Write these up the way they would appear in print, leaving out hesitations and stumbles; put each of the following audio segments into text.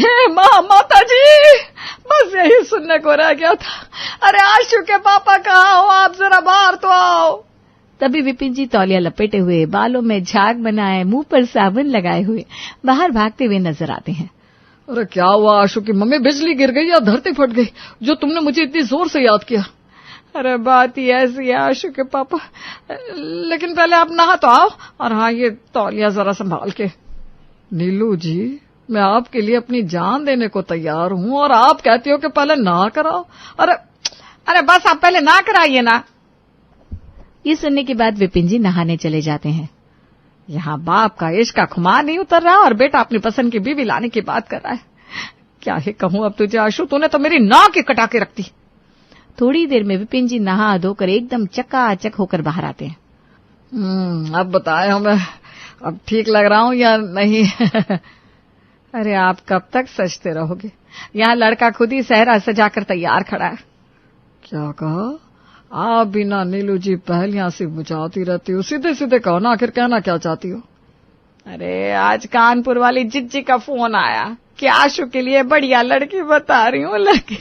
हे माँ, माता जी, बस यही सुनने को रह गया था। अरे आशु के पापा कहाँ हो आप, जरा बाहर तो आओ। तभी विपिन जी तौलिया लपेटे हुए, बालों में झाग बनाए, मुंह पर साबुन लगाए हुए बाहर भागते हुए नजर आते हैं। अरे क्या हुआ आशु की मम्मी, बिजली गिर गई या धरती फट गई जो तुमने मुझे इतनी जोर से याद किया? अरे बात ही ऐसी है आशु के पापा, लेकिन पहले आप नहा तो आओ, और हाँ ये तौलिया जरा संभाल के। नीलू जी, मैं आपके लिए अपनी जान देने को तैयार हूँ और आप कहती हो कि पहले नहा कराओ। अरे बस आप पहले नहा कराइए ना। ये सुनने के बाद विपिन जी नहाने चले जाते हैं। यहाँ बाप का इश्क का खुमार नहीं उतर रहा और बेटा अपनी पसंद की बीवी लाने की बात कर रहा है। क्या ही कहूँ अब तुझे आशु, तूने तो मेरी नाक ही कटा के रख दी। थोड़ी देर में विपिन जी नहा धोकर एकदम चकाचक होकर बाहर आते हैं। अब बताए हमें, अब ठीक लग रहा हूँ या नहीं? अरे आप कब तक सजते रहोगे? यहाँ लड़का खुद ही सेहरा सजाकर तैयार खड़ा है। क्या कहा? आप बिना नीलू जी पहलियां से बुझाती रहती हो, सीधे सीधे कहो ना, आखिर कहना क्या चाहती हो? अरे आज कानपुर वाली जिज्जी का फोन आया कि आशु के लिए बढ़िया लड़की बता रही हूँ, लेकिन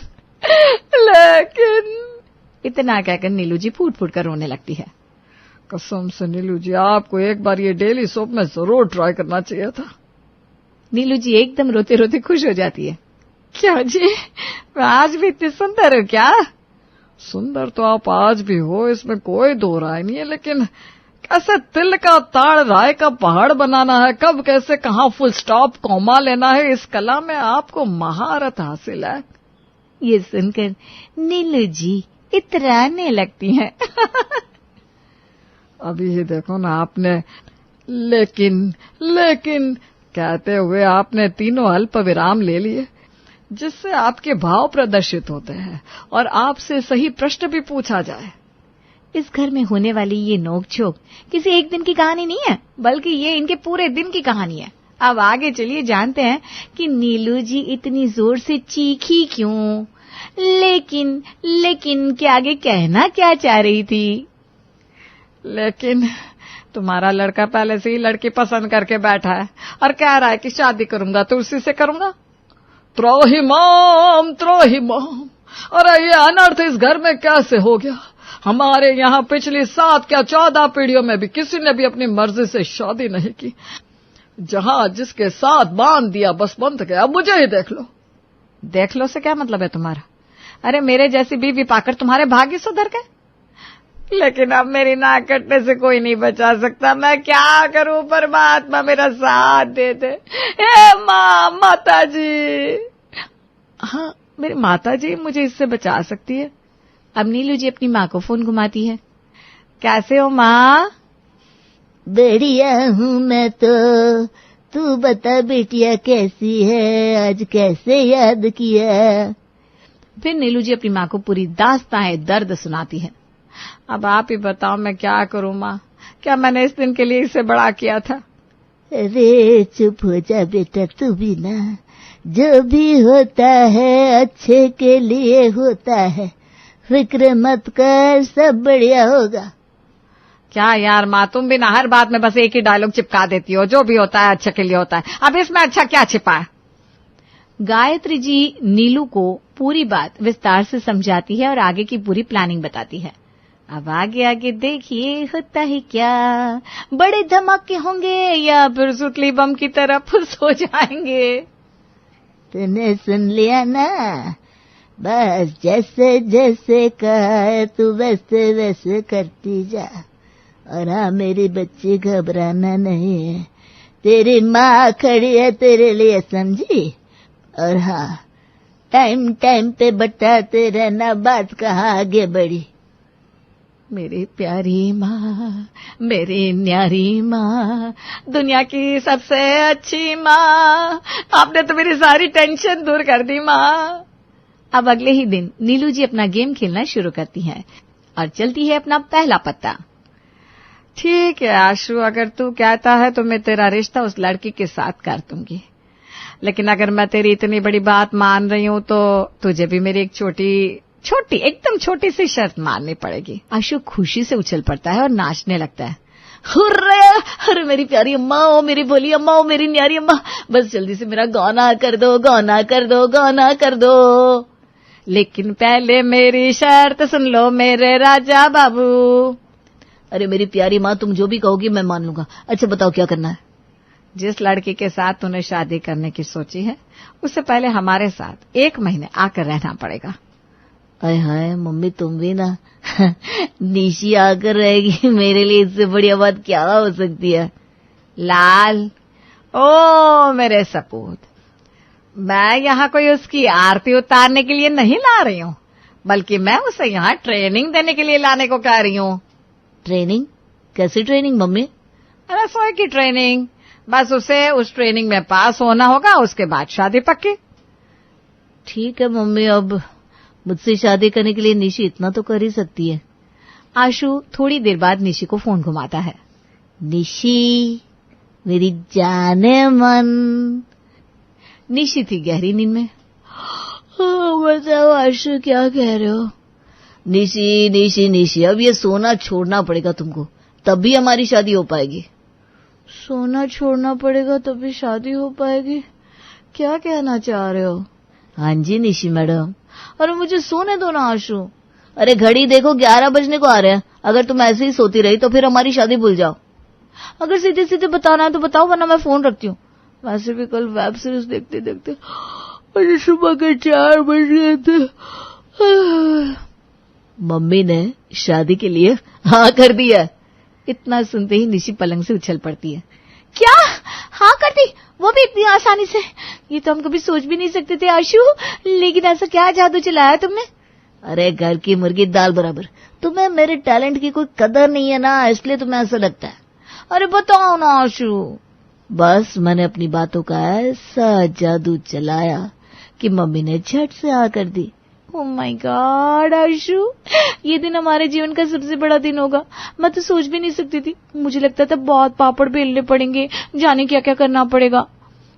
इतना कहकर नीलू जी फूट फूट कर रोने लगती है। कसम से नीलू जी, आपको एक बार ये डेली सोप में जरूर ट्राई करना चाहिए था। नीलू जी एकदम रोते रोते खुश हो जाती है। क्या जी, मैं आज भी इतनी सुंदर हूँ क्या? सुंदर तो आप आज भी हो, इसमें कोई दो राय नहीं है, लेकिन कैसे तिल का ताड़ राय का पहाड़ बनाना है, कब कैसे कहाँ फुल स्टॉप कॉमा लेना है, इस कला में आपको महारत हासिल है। ये सुनकर नीलू जी इतराने लगती हैं। अभी ही देखो ना आपने लेकिन कहते हुए आपने तीनों अल्प विराम ले लिए, जिससे आपके भाव प्रदर्शित होते हैं और आपसे सही प्रश्न भी पूछा जाए। इस घर में होने वाली ये नोक-झोंक किसी एक दिन की कहानी नहीं है, बल्कि ये इनके पूरे दिन की कहानी है। अब आगे चलिए जानते हैं कि नीलू जी इतनी जोर से चीखी क्यों, लेकिन के आगे कहना क्या चाह रही थी। लेकिन तुम्हारा लड़का पहले से ही लड़की पसंद करके बैठा है और कह रहा है कि शादी करूंगा तो उसी से करूंगा। त्रोहिमाम। अरे ये अनर्थ इस घर में कैसे हो गया? हमारे यहाँ पिछली 7 क्या 14 पीढ़ियों में भी किसी ने भी अपनी मर्जी से शादी नहीं की। जहाँ जिसके साथ बांध दिया बस बंध गया। अब मुझे ही देख लो से क्या मतलब है तुम्हारा? अरे मेरे जैसी बीवी पाकर तुम्हारे भाग्य सुधर गए, लेकिन अब मेरी नाक कटने से कोई नहीं बचा सकता। मैं क्या करूं? परमात्मा मेरा साथ दे दे। हे माँ, माता जी। हाँ, मेरी माता जी मुझे इससे बचा सकती है। अब नीलू जी अपनी माँ को फोन घुमाती है। कैसे हो माँ? बढ़िया हूँ मैं तो, तू बता बेटिया कैसी है, आज कैसे याद किया? फिर नीलू जी अपनी माँ को पूरी दास्तान दर्द सुनाती है। अब आप ही बताओ मैं क्या करूं माँ, क्या मैंने इस दिन के लिए इसे बड़ा किया था? अरे चुप हो जा बेटा, तू भी ना, जो भी होता है अच्छे के लिए होता है, फिक्र मत कर, सब बढ़िया होगा। क्या यार माँ, तुम भी ना हर बात में बस एक ही डायलॉग चिपका देती हो, जो भी होता है अच्छे के लिए होता है। अब इसमें अच्छा क्या छिपा है? गायत्री जी नीलू को पूरी बात विस्तार से समझाती है और आगे की पूरी प्लानिंग बताती है। अब आगे देखिए होता है क्या, बड़े धमाके होंगे या फिर सुतली बम की तरह फुस हो जाएंगे। तूने सुन लिया ना, बस जैसे जैसे कहा तू वैसे वैसे करती जा। और हाँ मेरी बच्ची, घबराना नहीं है, तेरी माँ खड़ी है तेरे लिए, समझी? और हाँ टाइम पे बताते रहना बात कहाँ आगे बढ़ी। मेरी प्यारी माँ, मेरी न्यारी माँ, दुनिया की सबसे अच्छी माँ, आपने तो मेरी सारी टेंशन दूर कर दी माँ। अब अगले ही दिन नीलू जी अपना गेम खेलना शुरू करती हैं और चलती है अपना पहला पत्ता। ठीक है आशु, अगर तू कहता है तो मैं तेरा रिश्ता उस लड़की के साथ कर दूंगी, लेकिन अगर मैं तेरी इतनी बड़ी बात मान रही हूँ तो तुझे भी मेरी एक एकदम छोटी सी शर्त माननी पड़ेगी। आशु खुशी से उछल पड़ता है और नाचने लगता है। हुर्रे, अरे मेरी प्यारी अम्मा, ओ मेरी भोली अम्मा, ओ मेरी न्यारी अम्मा, बस जल्दी से मेरा गौना कर दो, गौना कर दो, गौना कर दो। लेकिन पहले मेरी शर्त सुन लो मेरे राजा बाबू। अरे मेरी प्यारी माँ, तुम जो भी कहोगी मैं मान लूंगा। अच्छा बताओ क्या करना है? जिस लड़की के साथ तूने शादी करने की सोची है उससे पहले हमारे साथ 1 महीने आकर रहना पड़ेगा। हाय हाय मम्मी, तुम भी ना निशी आकर रहेगी, मेरे लिए इससे बढ़िया बात क्या हो सकती है? लाल, ओ मेरे सपूत, मैं यहाँ कोई उसकी आरती उतारने के लिए नहीं ला रही हूँ, बल्कि मैं उसे यहाँ ट्रेनिंग देने के लिए लाने को कह रही हूँ। ट्रेनिंग? कैसी ट्रेनिंग मम्मी? रसोई की ट्रेनिंग। बस उसे उस ट्रेनिंग में पास होना होगा, उसके बाद शादी पक्की। ठीक है मम्मी, अब मुझसे शादी करने के लिए निशी इतना तो कर ही सकती है। आशु थोड़ी देर बाद निशी को फोन घुमाता है। निशी, मेरी जाने मन। निशी थी गहरी नींद में। बताओ आशु, क्या कह रहे हो? निशी निशी निशी, अब ये सोना छोड़ना पड़ेगा तुमको, तभी हमारी शादी हो पाएगी। सोना छोड़ना पड़ेगा तभी शादी हो पाएगी? क्या कहना चाह रहे हो? हाँ जी निशी मैडम, अरे मुझे सोने दो ना आशु। अरे घड़ी देखो, 11 बजने को आ रहे हैं। अगर तुम ऐसे ही सोती रही तो फिर हमारी शादी भूल जाओ। अगर सीधे सीधे बताना है तो बताओ, वरना मैं फोन रखती हूँ। वैसे भी कल वेब सीरीज देखते देखते मुझे सुबह के 4 बज गए थे। मम्मी ने शादी के लिए हाँ कर दिया। इतना सुनते ही निशी पलंग से उछल पड़ती है। क्या हाँ कर दी? वो भी इतनी आसानी से? ये तो हम कभी सोच भी नहीं सकते थे आशु। लेकिन ऐसा क्या जादू चलाया तुमने? अरे घर की मुर्गी दाल बराबर, तुम्हें मेरे टैलेंट की कोई कदर नहीं है ना, इसलिए तुम्हें ऐसा लगता है। अरे बताओ ना आशु। बस मैंने अपनी बातों का ऐसा जादू चलाया कि मम्मी ने झट से हाँ कर दी। ओह माय गॉड आशु, ये दिन हमारे जीवन का सबसे बड़ा दिन होगा। मैं तो सोच भी नहीं सकती थी। मुझे लगता था बहुत पापड़ बेलने पड़ेंगे, जाने क्या क्या करना पड़ेगा।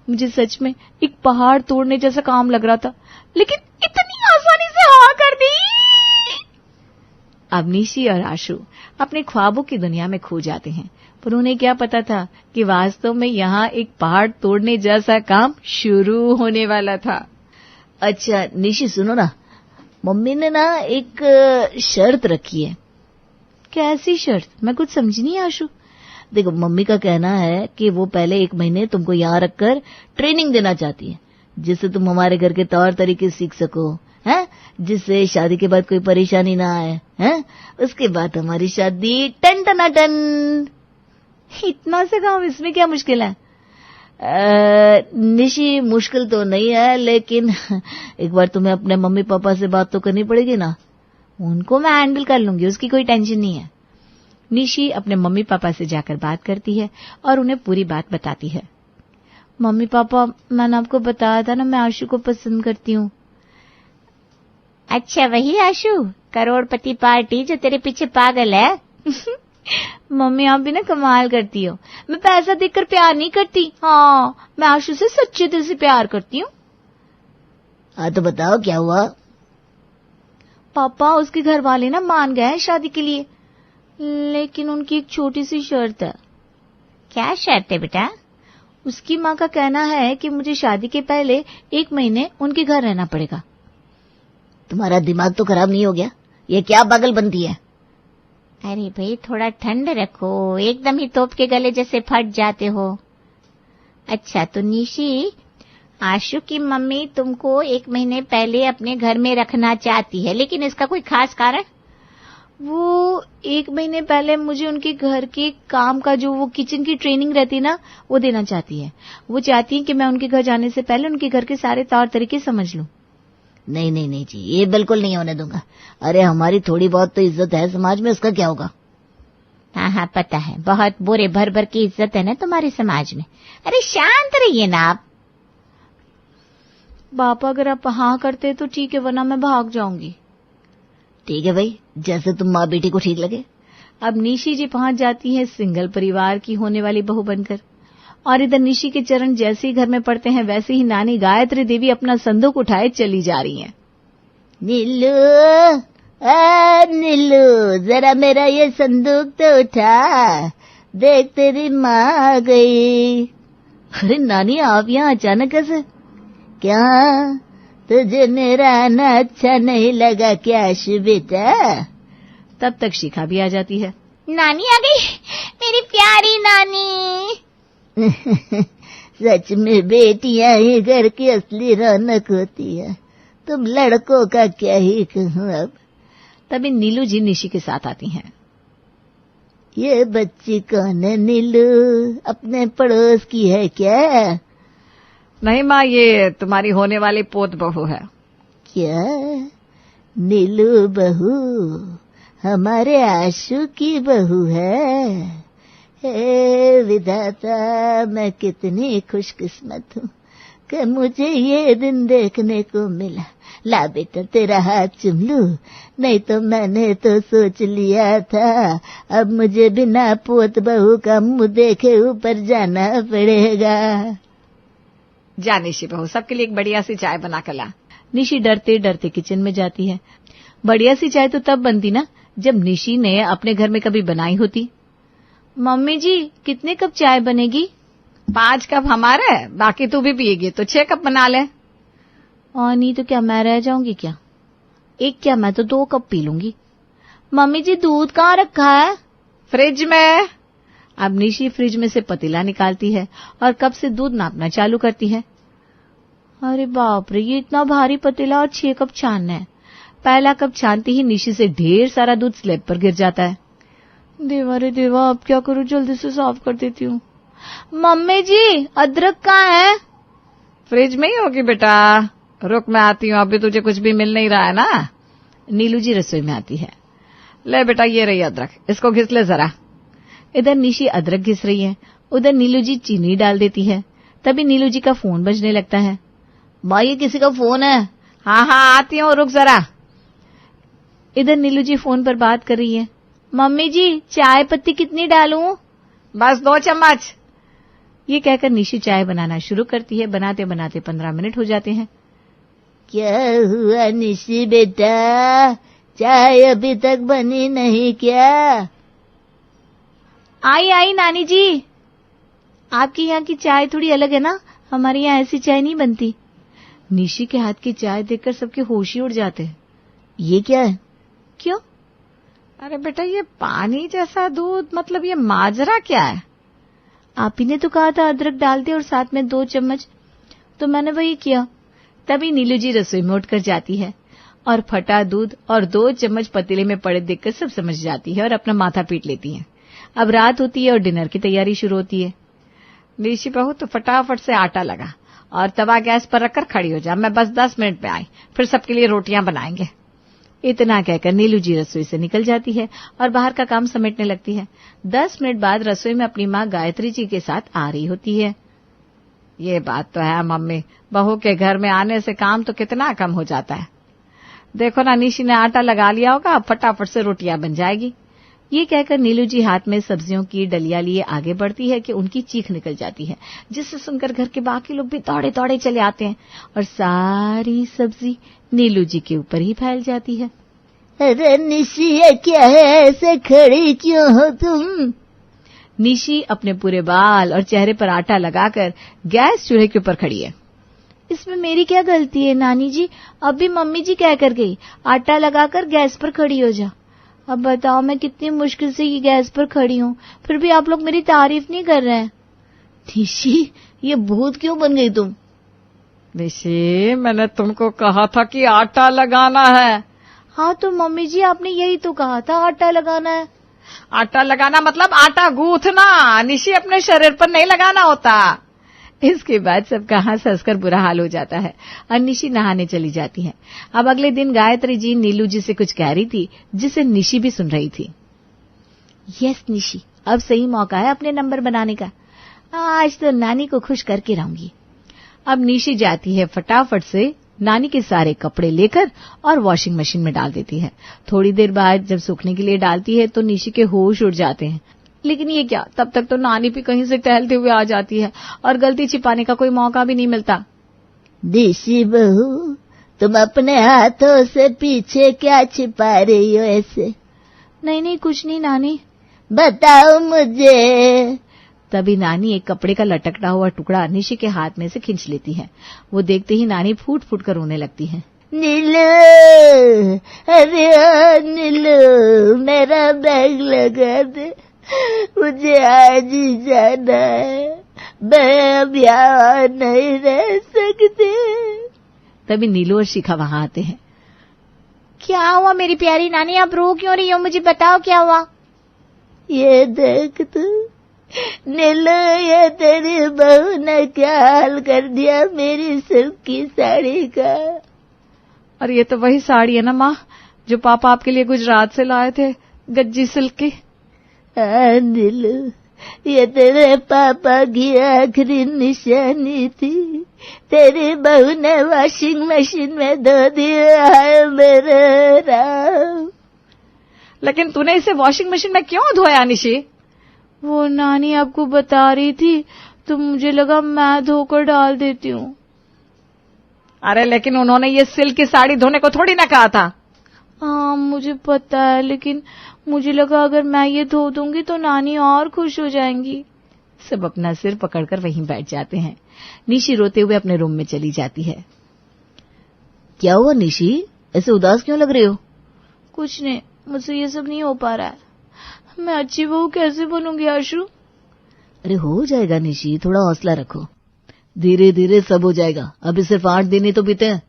मुझे सच में एक पहाड़ तोड़ने जैसा काम लग रहा था, लेकिन इतनी आसानी से हाँ कर दी। अब निशी और आशु अपने ख्वाबों की दुनिया में खो जाते हैं, पर उन्हें क्या पता था कि वास्तव में यहाँ एक पहाड़ तोड़ने जैसा काम शुरू होने वाला था। अच्छा निशी सुनो ना, मम्मी ने ना एक शर्त रखी है। कैसी शर्त? मैं कुछ समझी नहीं आशु। देखो मम्मी का कहना है कि वो पहले 1 महीने तुमको यहाँ रखकर ट्रेनिंग देना चाहती है, जिससे तुम हमारे घर के तौर तरीके सीख सको, हैं, जिससे शादी के बाद कोई परेशानी ना आए, हैं। उसके बाद हमारी शादी टन टना टन। इतना से काम, इसमें क्या मुश्किल है? निशी मुश्किल तो नहीं है, लेकिन एक बार तुम्हें अपने मम्मी पापा से बात तो करनी पड़ेगी ना। उनको मैं हैंडल कर लूंगी, उसकी कोई टेंशन नहीं है। निशी अपने मम्मी पापा से जाकर बात करती है और उन्हें पूरी बात बताती है। मम्मी पापा, मैंने आपको बताया था ना मैं आशु को पसंद करती हूँ। अच्छा वही आशु, करोड़पति पार्टी जो तेरे पीछे पागल है। मम्मी आप भी ना कमाल करती हो। मैं पैसा देखकर प्यार नहीं करती। हाँ, मैं आशु से सच्चे दिल से प्यार करती हूँ। हाँ तो बताओ क्या हुआ? पापा उसके घर वाले ना मान गए हैं शादी के लिए, लेकिन उनकी एक छोटी सी शर्त है। क्या शर्त है बेटा? उसकी माँ का कहना है कि मुझे शादी के पहले 1 महीने उनके घर रहना पड़ेगा। तुम्हारा दिमाग तो खराब नहीं हो गया? ये क्या पागल बनती है? अरे भाई थोड़ा ठंड रखो, एकदम ही तोप के गले जैसे फट जाते हो। अच्छा तो निशी, आशु की मम्मी तुमको 1 महीने पहले अपने घर में रखना चाहती है, लेकिन इसका कोई खास कारण? वो 1 महीने पहले मुझे उनके घर के काम का जो वो किचन की ट्रेनिंग रहती है ना, वो देना चाहती है। वो चाहती है कि मैं उनके घर जाने से पहले उनके घर के सारे तौर तरीके समझ लूं। नहीं नहीं नहीं जी, ये बिल्कुल नहीं होने दूंगा। अरे हमारी थोड़ी बहुत तो इज्जत है समाज में, उसका क्या होगा? हाँ हाँ पता है, बहुत बुरे भर भर की इज्जत है ना तुम्हारे समाज में। अरे शांत रहिए ना आप। पापा अगर आप हाँ करते तो ठीक है, वरना मैं भाग जाऊंगी। ठीक है भाई, जैसे तुम माँ बेटी को ठीक लगे। अब निशी जी पहुंच जाती है सिंगल परिवार की होने वाली बहू बनकर, और इधर निशी के चरण जैसे ही घर में पड़ते हैं वैसे ही नानी गायत्री देवी अपना संदूक उठाए चली जा रही हैं। नीलू, नीलू जरा मेरा ये संदूक तो उठा। देख तेरी माँ आ गई। अरे नानी, आप यहाँ अचानक कैसे? क्या तुझे मेरा आना अच्छा नहीं लगा क्या आशु बेटा? तब तक शिखा भी आ जाती है। नानी आ गई, मेरी प्यारी नानी। सच में बेटियां ही घर की असली रौनक होती है। तुम लड़कों का क्या ही कहूँ अब। तभी नीलू जी निशी के साथ आती हैं। ये बच्ची कौन है नीलू? अपने पड़ोस की है क्या? नहीं माँ, ये तुम्हारी होने वाली पोत बहू है। क्या? नीलू बहू हमारे आशु की बहू है? हे विधाता, मैं कितनी खुशकिस्मत हूँ कि मुझे ये दिन देखने को मिला। ला बेटा तेरा हाथ चूम लूं, नहीं तो मैंने तो सोच लिया था अब मुझे बिना पोत बहू का मुंह देखे ऊपर जाना पड़ेगा। जा निशी बहू, सबके लिए एक बढ़िया सी चाय बना कर ला। निशी डरते डरते किचन में जाती है। बढ़िया सी चाय तो तब बनती ना जब निशी ने अपने घर में कभी बनाई होती। मम्मी जी, कितने कप चाय बनेगी? 5 कप हमारे, बाकी तू भी पिएगी तो 6 कप बना ले। और नहीं तो क्या मैं रह जाऊंगी क्या? एक क्या, मैं तो 2 कप पी लूंगी। मम्मी जी, दूध कहाँ रखा है? फ्रिज में। अब निशी फ्रिज में से पतीला निकालती है और कप से दूध नापना चालू करती है। अरे बाप रे, ये इतना भारी पतीला और 6 कप छानना है। पहला कप छानती ही निशी से ढेर सारा दूध स्लैब पर गिर जाता है। देवा रे देवा, अब क्या करूं? जल्दी से साफ कर देती हूँ। मम्मी जी, अदरक कहाँ है? फ्रिज में ही होगी बेटा, रुक मैं आती हूँ, अभी तुझे कुछ भी मिल नहीं रहा है ना। नीलू जी रसोई में आती है। ले बेटा, ये रही अदरक, इसको घिस ले जरा। इधर निशी अदरक घिस रही है, उधर नीलू जी चीनी डाल देती है। तभी नीलू जी का फोन बजने लगता है। माँ, ये किसी का फोन है? हाँ हाँ आती हूँ, रुक जरा। इधर नीलू जी फोन पर बात कर रही है। मम्मी जी, चाय पत्ती कितनी डालूं? बस 2 चम्मच। ये कहकर निशी चाय बनाना शुरू करती है। बनाते बनाते 15 मिनट हो जाते हैं। क्या हुआ निशी बेटा, चाय अभी तक बनी नहीं क्या? आई आई नानी जी, आपके यहाँ की चाय थोड़ी अलग है ना, हमारे यहाँ ऐसी चाय नहीं बनती। निशी के हाथ की चाय देखकर सबके होश ही उड़ जाते हैं। ये क्या है? क्यों? अरे बेटा, ये पानी जैसा दूध, मतलब ये माजरा क्या है? आप ही ने तो कहा था अदरक डाल दे और साथ में 2 चम्मच, तो मैंने वही किया। तभी नीलू जी रसोई में उठकर जाती है और फटा दूध और 2 चम्मच पतीले में पड़े देखकर सब समझ जाती है और अपना माथा पीट लेती है। अब रात होती है और डिनर की तैयारी शुरू होती है। निशी बहू, तो फटाफट से आटा लगा और तवा गैस पर रखकर खड़ी हो जा, मैं बस 10 मिनट में आई, फिर सबके लिए रोटियां बनाएंगे। इतना कहकर नीलू जी रसोई से निकल जाती है और बाहर का काम समेटने लगती है। 10 मिनट बाद रसोई में अपनी माँ गायत्री जी के साथ आ रही होती है। ये बात तो है मम्मी, बहू के घर में आने से काम तो कितना कम हो जाता है। देखो ना, निशी ने आटा लगा लिया होगा, अब फटाफट से रोटियां बन जाएगी। ये कहकर नीलू जी हाथ में सब्जियों की डलिया लिए आगे बढ़ती है कि उनकी चीख निकल जाती है, जिससे सुनकर घर के बाकी लोग भी दौड़े दौड़े चले आते हैं और सारी सब्जी नीलू जी के ऊपर ही फैल जाती है। अरे निशी, ये क्या है? ऐसे खड़ी क्यों हो तुम? निशी अपने पूरे बाल और चेहरे पर आटा लगाकर गैस चूल्हे के ऊपर खड़ी है। इसमें मेरी क्या गलती है नानी जी? अब भी मम्मी जी कह कर गई आटा लगाकर गैस पर खड़ी हो जा। अब बताओ, मैं कितनी मुश्किल से ये गैस पर खड़ी हूँ, फिर भी आप लोग मेरी तारीफ नहीं कर रहे हैं। निशी, ये भूत क्यों बन गई तुम? निशी, मैंने तुमको कहा था कि आटा लगाना है। हाँ तो मम्मी जी, आपने यही तो कहा था, आटा लगाना है। आटा लगाना मतलब आटा गूंथना, निशी अपने शरीर पर नहीं लगाना होता। इसके बाद सबका हंस हंसकर बुरा हाल हो जाता है और निशी नहाने चली जाती है। अब अगले दिन गायत्री जी नीलू जी से कुछ कह रही थी, जिसे निशी भी सुन रही थी। यस निशी, अब सही मौका है अपने नंबर बनाने का। आज तो नानी को खुश करके रहूंगी। अब निशी जाती है फटाफट से नानी के सारे कपड़े लेकर और वॉशिंग मशीन में डाल देती है। थोड़ी देर बाद जब सूखने के लिए डालती है तो निशी के होश उड़ जाते हैं। लेकिन ये क्या, तब तक तो नानी भी कहीं से टहलते हुए आ जाती है और गलती छिपाने का कोई मौका भी नहीं मिलता। निशी बहू, तुम अपने हाथों से पीछे क्या छिपा रही हो ऐसे? नहीं नहीं, कुछ नहीं नानी। बताओ मुझे। तभी नानी एक कपड़े का लटकता हुआ टुकड़ा निशी के हाथ में से खींच लेती है। वो देखते ही नानी फूट फूट कर रोने लगती है। नीलू, अरे नीलू, मेरा बैग लगा दे, मुझे आज ही जाना है, मैं अब यहाँ नहीं रह सकती। तभी नीलू और शिखा वहां आते हैं। क्या हुआ मेरी प्यारी नानी, आप रो क्यों रही हो, मुझे बताओ क्या हुआ। ये देख तू नीलू, ये तेरी बहू ने क्या हाल कर दिया मेरी सिल्क की साड़ी का। और ये तो वही साड़ी है ना माँ, जो पापा आपके लिए गुजरात से लाए थे, गज्जी सिल्क की। हाँ नीलू, ये तेरे पापा की आखिरी निशानी थी, तेरी बहू ने वॉशिंग मशीन में धो दिया है मेरे राम। लेकिन तूने इसे वॉशिंग मशीन में क्यों धोया निशी? वो नानी आपको बता रही थी तो मुझे लगा मैं धोकर डाल देती हूँ। अरे लेकिन उन्होंने ये सिल्क की साड़ी धोने को थोड़ी ना कहा था। हाँ मुझे पता है, लेकिन मुझे लगा अगर मैं ये धो दूंगी तो नानी और खुश हो जाएंगी। सब अपना सिर पकड़कर वहीं बैठ जाते हैं। निशी रोते हुए अपने रूम में चली जाती है। क्या हुआ निशी, ऐसे उदास क्यों लग रही हो? कुछ नहीं, मुझसे ये सब नहीं हो पा रहा है। मैं अच्छी बहू कैसे बनूंगी आशु? अरे हो जाएगा निशी, थोड़ा हौसला रखो, धीरे धीरे सब हो जाएगा, अभी सिर्फ 8 दिन ही तो बीते हैं।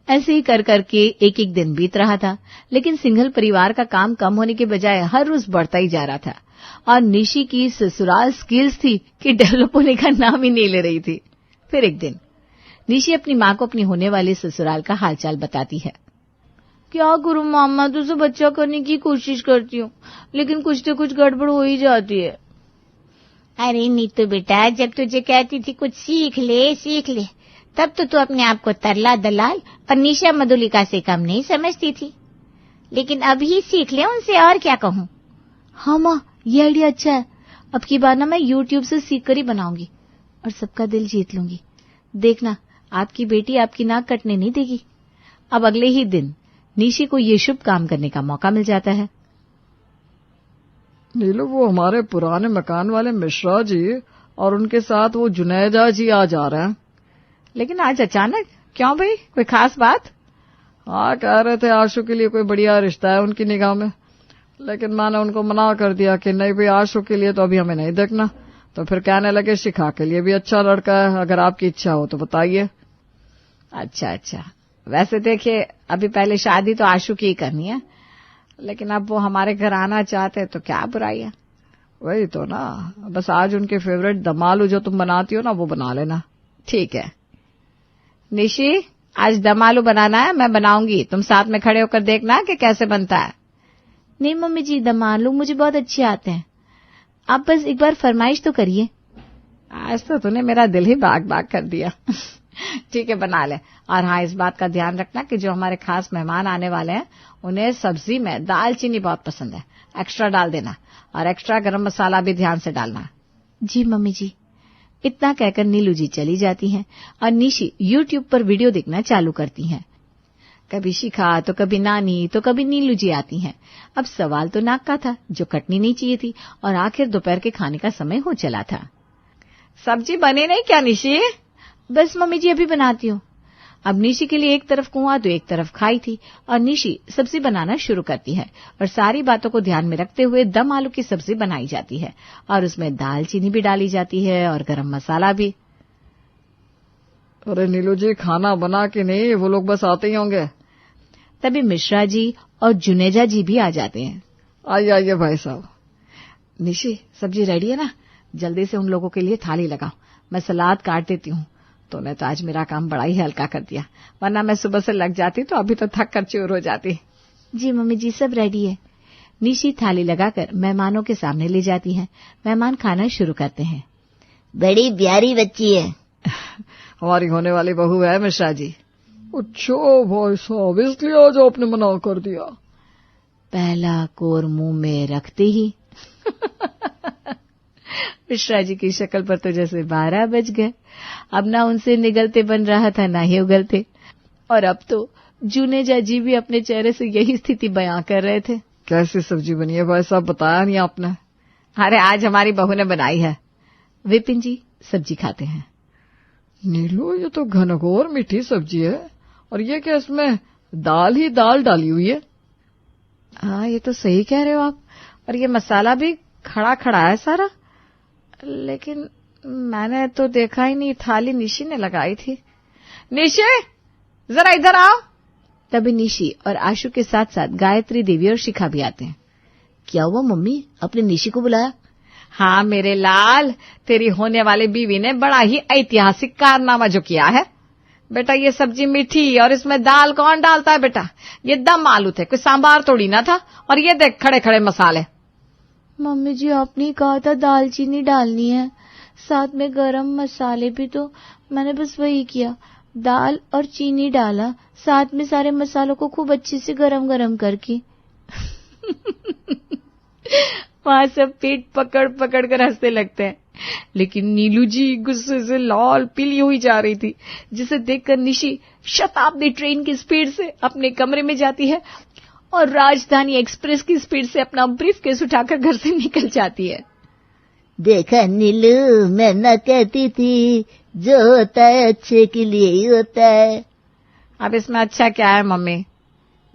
ऐसे ही कर करके एक एक दिन बीत रहा था, लेकिन सिंघल परिवार का काम कम होने के बजाय हर रोज बढ़ता ही जा रहा था और निशी की ससुराल स्किल्स थी कि डेवलप होने का नाम ही नहीं ले रही थी। फिर एक दिन निशी अपनी माँ को अपनी होने वाली ससुराल का हालचाल बताती है। क्या करूं मामा, तुझसे बच्चा करने की कोशिश करती हूँ, लेकिन कुछ तो कुछ गड़बड़ हो ही जाती है। अरे नीतू बेटा, जब तुझे कहती थी कुछ सीख ले, तब तो तू अपने आप को तरला दलाल और निशा मधुलिका से कम नहीं समझती थी, लेकिन अभी सीख ले उनसे, और क्या कहूँ। हाँ माँ, ये आइडिया अच्छा है। अब की बार ना मैं YouTube से सीख कर ही बनाऊंगी और सबका दिल जीत लूंगी। देखना, आपकी बेटी आपकी नाक कटने नहीं देगी। अब अगले ही दिन निशी को ये शुभ काम करने का मौका मिल जाता है। नीलू, वो हमारे पुराने मकान वाले मिश्रा जी और उनके साथ वो जुनेजा जी आ जा रहे हैं। लेकिन आज अचानक क्यों भाई, कोई खास बात? हाँ, कह रहे थे आशु के लिए कोई बढ़िया रिश्ता है उनकी निगाह में, लेकिन मैंने उनको मना कर दिया कि नहीं भाई, आशु के लिए तो अभी हमें नहीं देखना। तो फिर कहने लगे शिखा के लिए भी अच्छा लड़का है, अगर आपकी इच्छा हो तो बताइए। अच्छा, वैसे देखिए, अभी पहले शादी तो आशु की ही करनी है, लेकिन अब वो हमारे घर आना चाहते हैं तो क्या बुराई है। वही तो ना, बस आज उनके फेवरेट दम आलू जो तुम बनाती हो ना, वो बना लेना। ठीक है निशी, आज दम आलू बनाना है, मैं बनाऊंगी, तुम साथ में खड़े होकर देखना कि कैसे बनता है। नहीं मम्मी जी, दम आलू मुझे बहुत अच्छे आते हैं, आप बस एक बार फरमाइश तो करिए। आज तो तूने मेरा दिल ही बाग बाग कर दिया। ठीक है, बना ले। और हाँ, इस बात का ध्यान रखना कि जो हमारे खास मेहमान आने वाले हैं उन्हें सब्जी में दालचीनी बहुत पसंद है, एक्स्ट्रा डाल देना, और एक्स्ट्रा गरम मसाला भी ध्यान से डालना। जी मम्मी जी। इतना कहकर नीलू जी चली जाती हैं और निशी YouTube पर वीडियो देखना चालू करती हैं। कभी शिखा तो कभी नानी तो कभी नीलू जी आती हैं। अब सवाल तो नाक का था जो कटनी नहीं चाहिए थी, और आखिर दोपहर के खाने का समय हो चला था। सब्जी बनी नहीं क्या निशी? बस मम्मी जी, अभी बनाती हूँ। अब निशी के लिए एक तरफ कुआं तो एक तरफ खाई थी, और निशी सब्जी बनाना शुरू करती है और सारी बातों को ध्यान में रखते हुए दम आलू की सब्जी बनाई जाती है, और उसमें दालचीनी भी डाली जाती है और गरम मसाला भी। अरे नीलू जी, खाना बना के नहीं, वो लोग बस आते ही होंगे। तभी मिश्रा जी और जुनेजा जी भी आ जाते हैं। आइए भाई साहब। निशी, सब्जी रेडी है ना? जल्दी से उन लोगों के लिए थाली लगाओ, मैं सलाद काट देती हूँ। तूने तो आज मेरा काम बड़ा ही हल्का कर दिया, वरना मैं सुबह से लग जाती तो अभी तो थक कर चूर हो जाती। जी मम्मी जी, सब रेडी है। निशी थाली लगाकर मेहमानों के सामने ले जाती है। मेहमान खाना शुरू करते हैं। बड़ी प्यारी बच्ची है। हमारी होने वाली बहू है मिश्रा जी। अच्छा भाई साहब, इसलिए आज आपने मना कर दिया? पहला कोर मुंह में रखते ही मिश्रा जी की शक्ल पर तो जैसे 12 बज गए। अब ना उनसे निगलते बन रहा था, ना ही उगलते, और अब तो जुनेजा जी भी अपने चेहरे से यही स्थिति बयां कर रहे थे। कैसी सब्जी बनी है भाई साहब, बताया नहीं आपने? अरे आज हमारी बहू ने बनाई है। विपिन जी सब्जी खाते हैं। नीलू, ये तो घनघोर मीठी सब्जी है, और ये क्या इसमें दाल ही दाल डाली हुई है? हाँ, ये तो सही कह रहे हो आप। और ये मसाला भी खड़ा खड़ा है सारा, लेकिन मैंने तो देखा ही नहीं। थाली निशी ने लगाई थी। निशी, जरा इधर आओ। तभी निशी और आशु के साथ साथ गायत्री देवी और शिखा भी आते हैं। क्या हुआ मम्मी, अपने निशी को बुलाया? हाँ मेरे लाल, तेरी होने वाली बीवी ने बड़ा ही ऐतिहासिक कारनामा जो किया है। बेटा ये सब्जी मीठी, और इसमें दाल कौन डालता है बेटा? ये दम आलू थे, कोई सांबार थोड़ी ना था। और ये देख खड़े खड़े मसाले। मम्मी जी आपने कहा था दालचीनी डालनी है, साथ में गरम मसाले भी, तो मैंने बस वही किया, दाल और चीनी डाला, साथ में सारे मसालों को खूब अच्छे से गरम गरम करके। वहां सब पेट पकड़ पकड़ कर हंसने लगते हैं, लेकिन नीलू जी गुस्से से लाल पीली हुई जा रही थी, जिसे देखकर निशी शताब्दी ट्रेन की स्पीड से अपने कमरे में जाती है और राजधानी एक्सप्रेस की स्पीड से अपना ब्रीफकेस उठाकर घर से निकल जाती है। देखा नीलू, मैं न कहती थी, जो होता है अच्छे के लिए ही होता है। अब इसमें अच्छा क्या है मम्मी?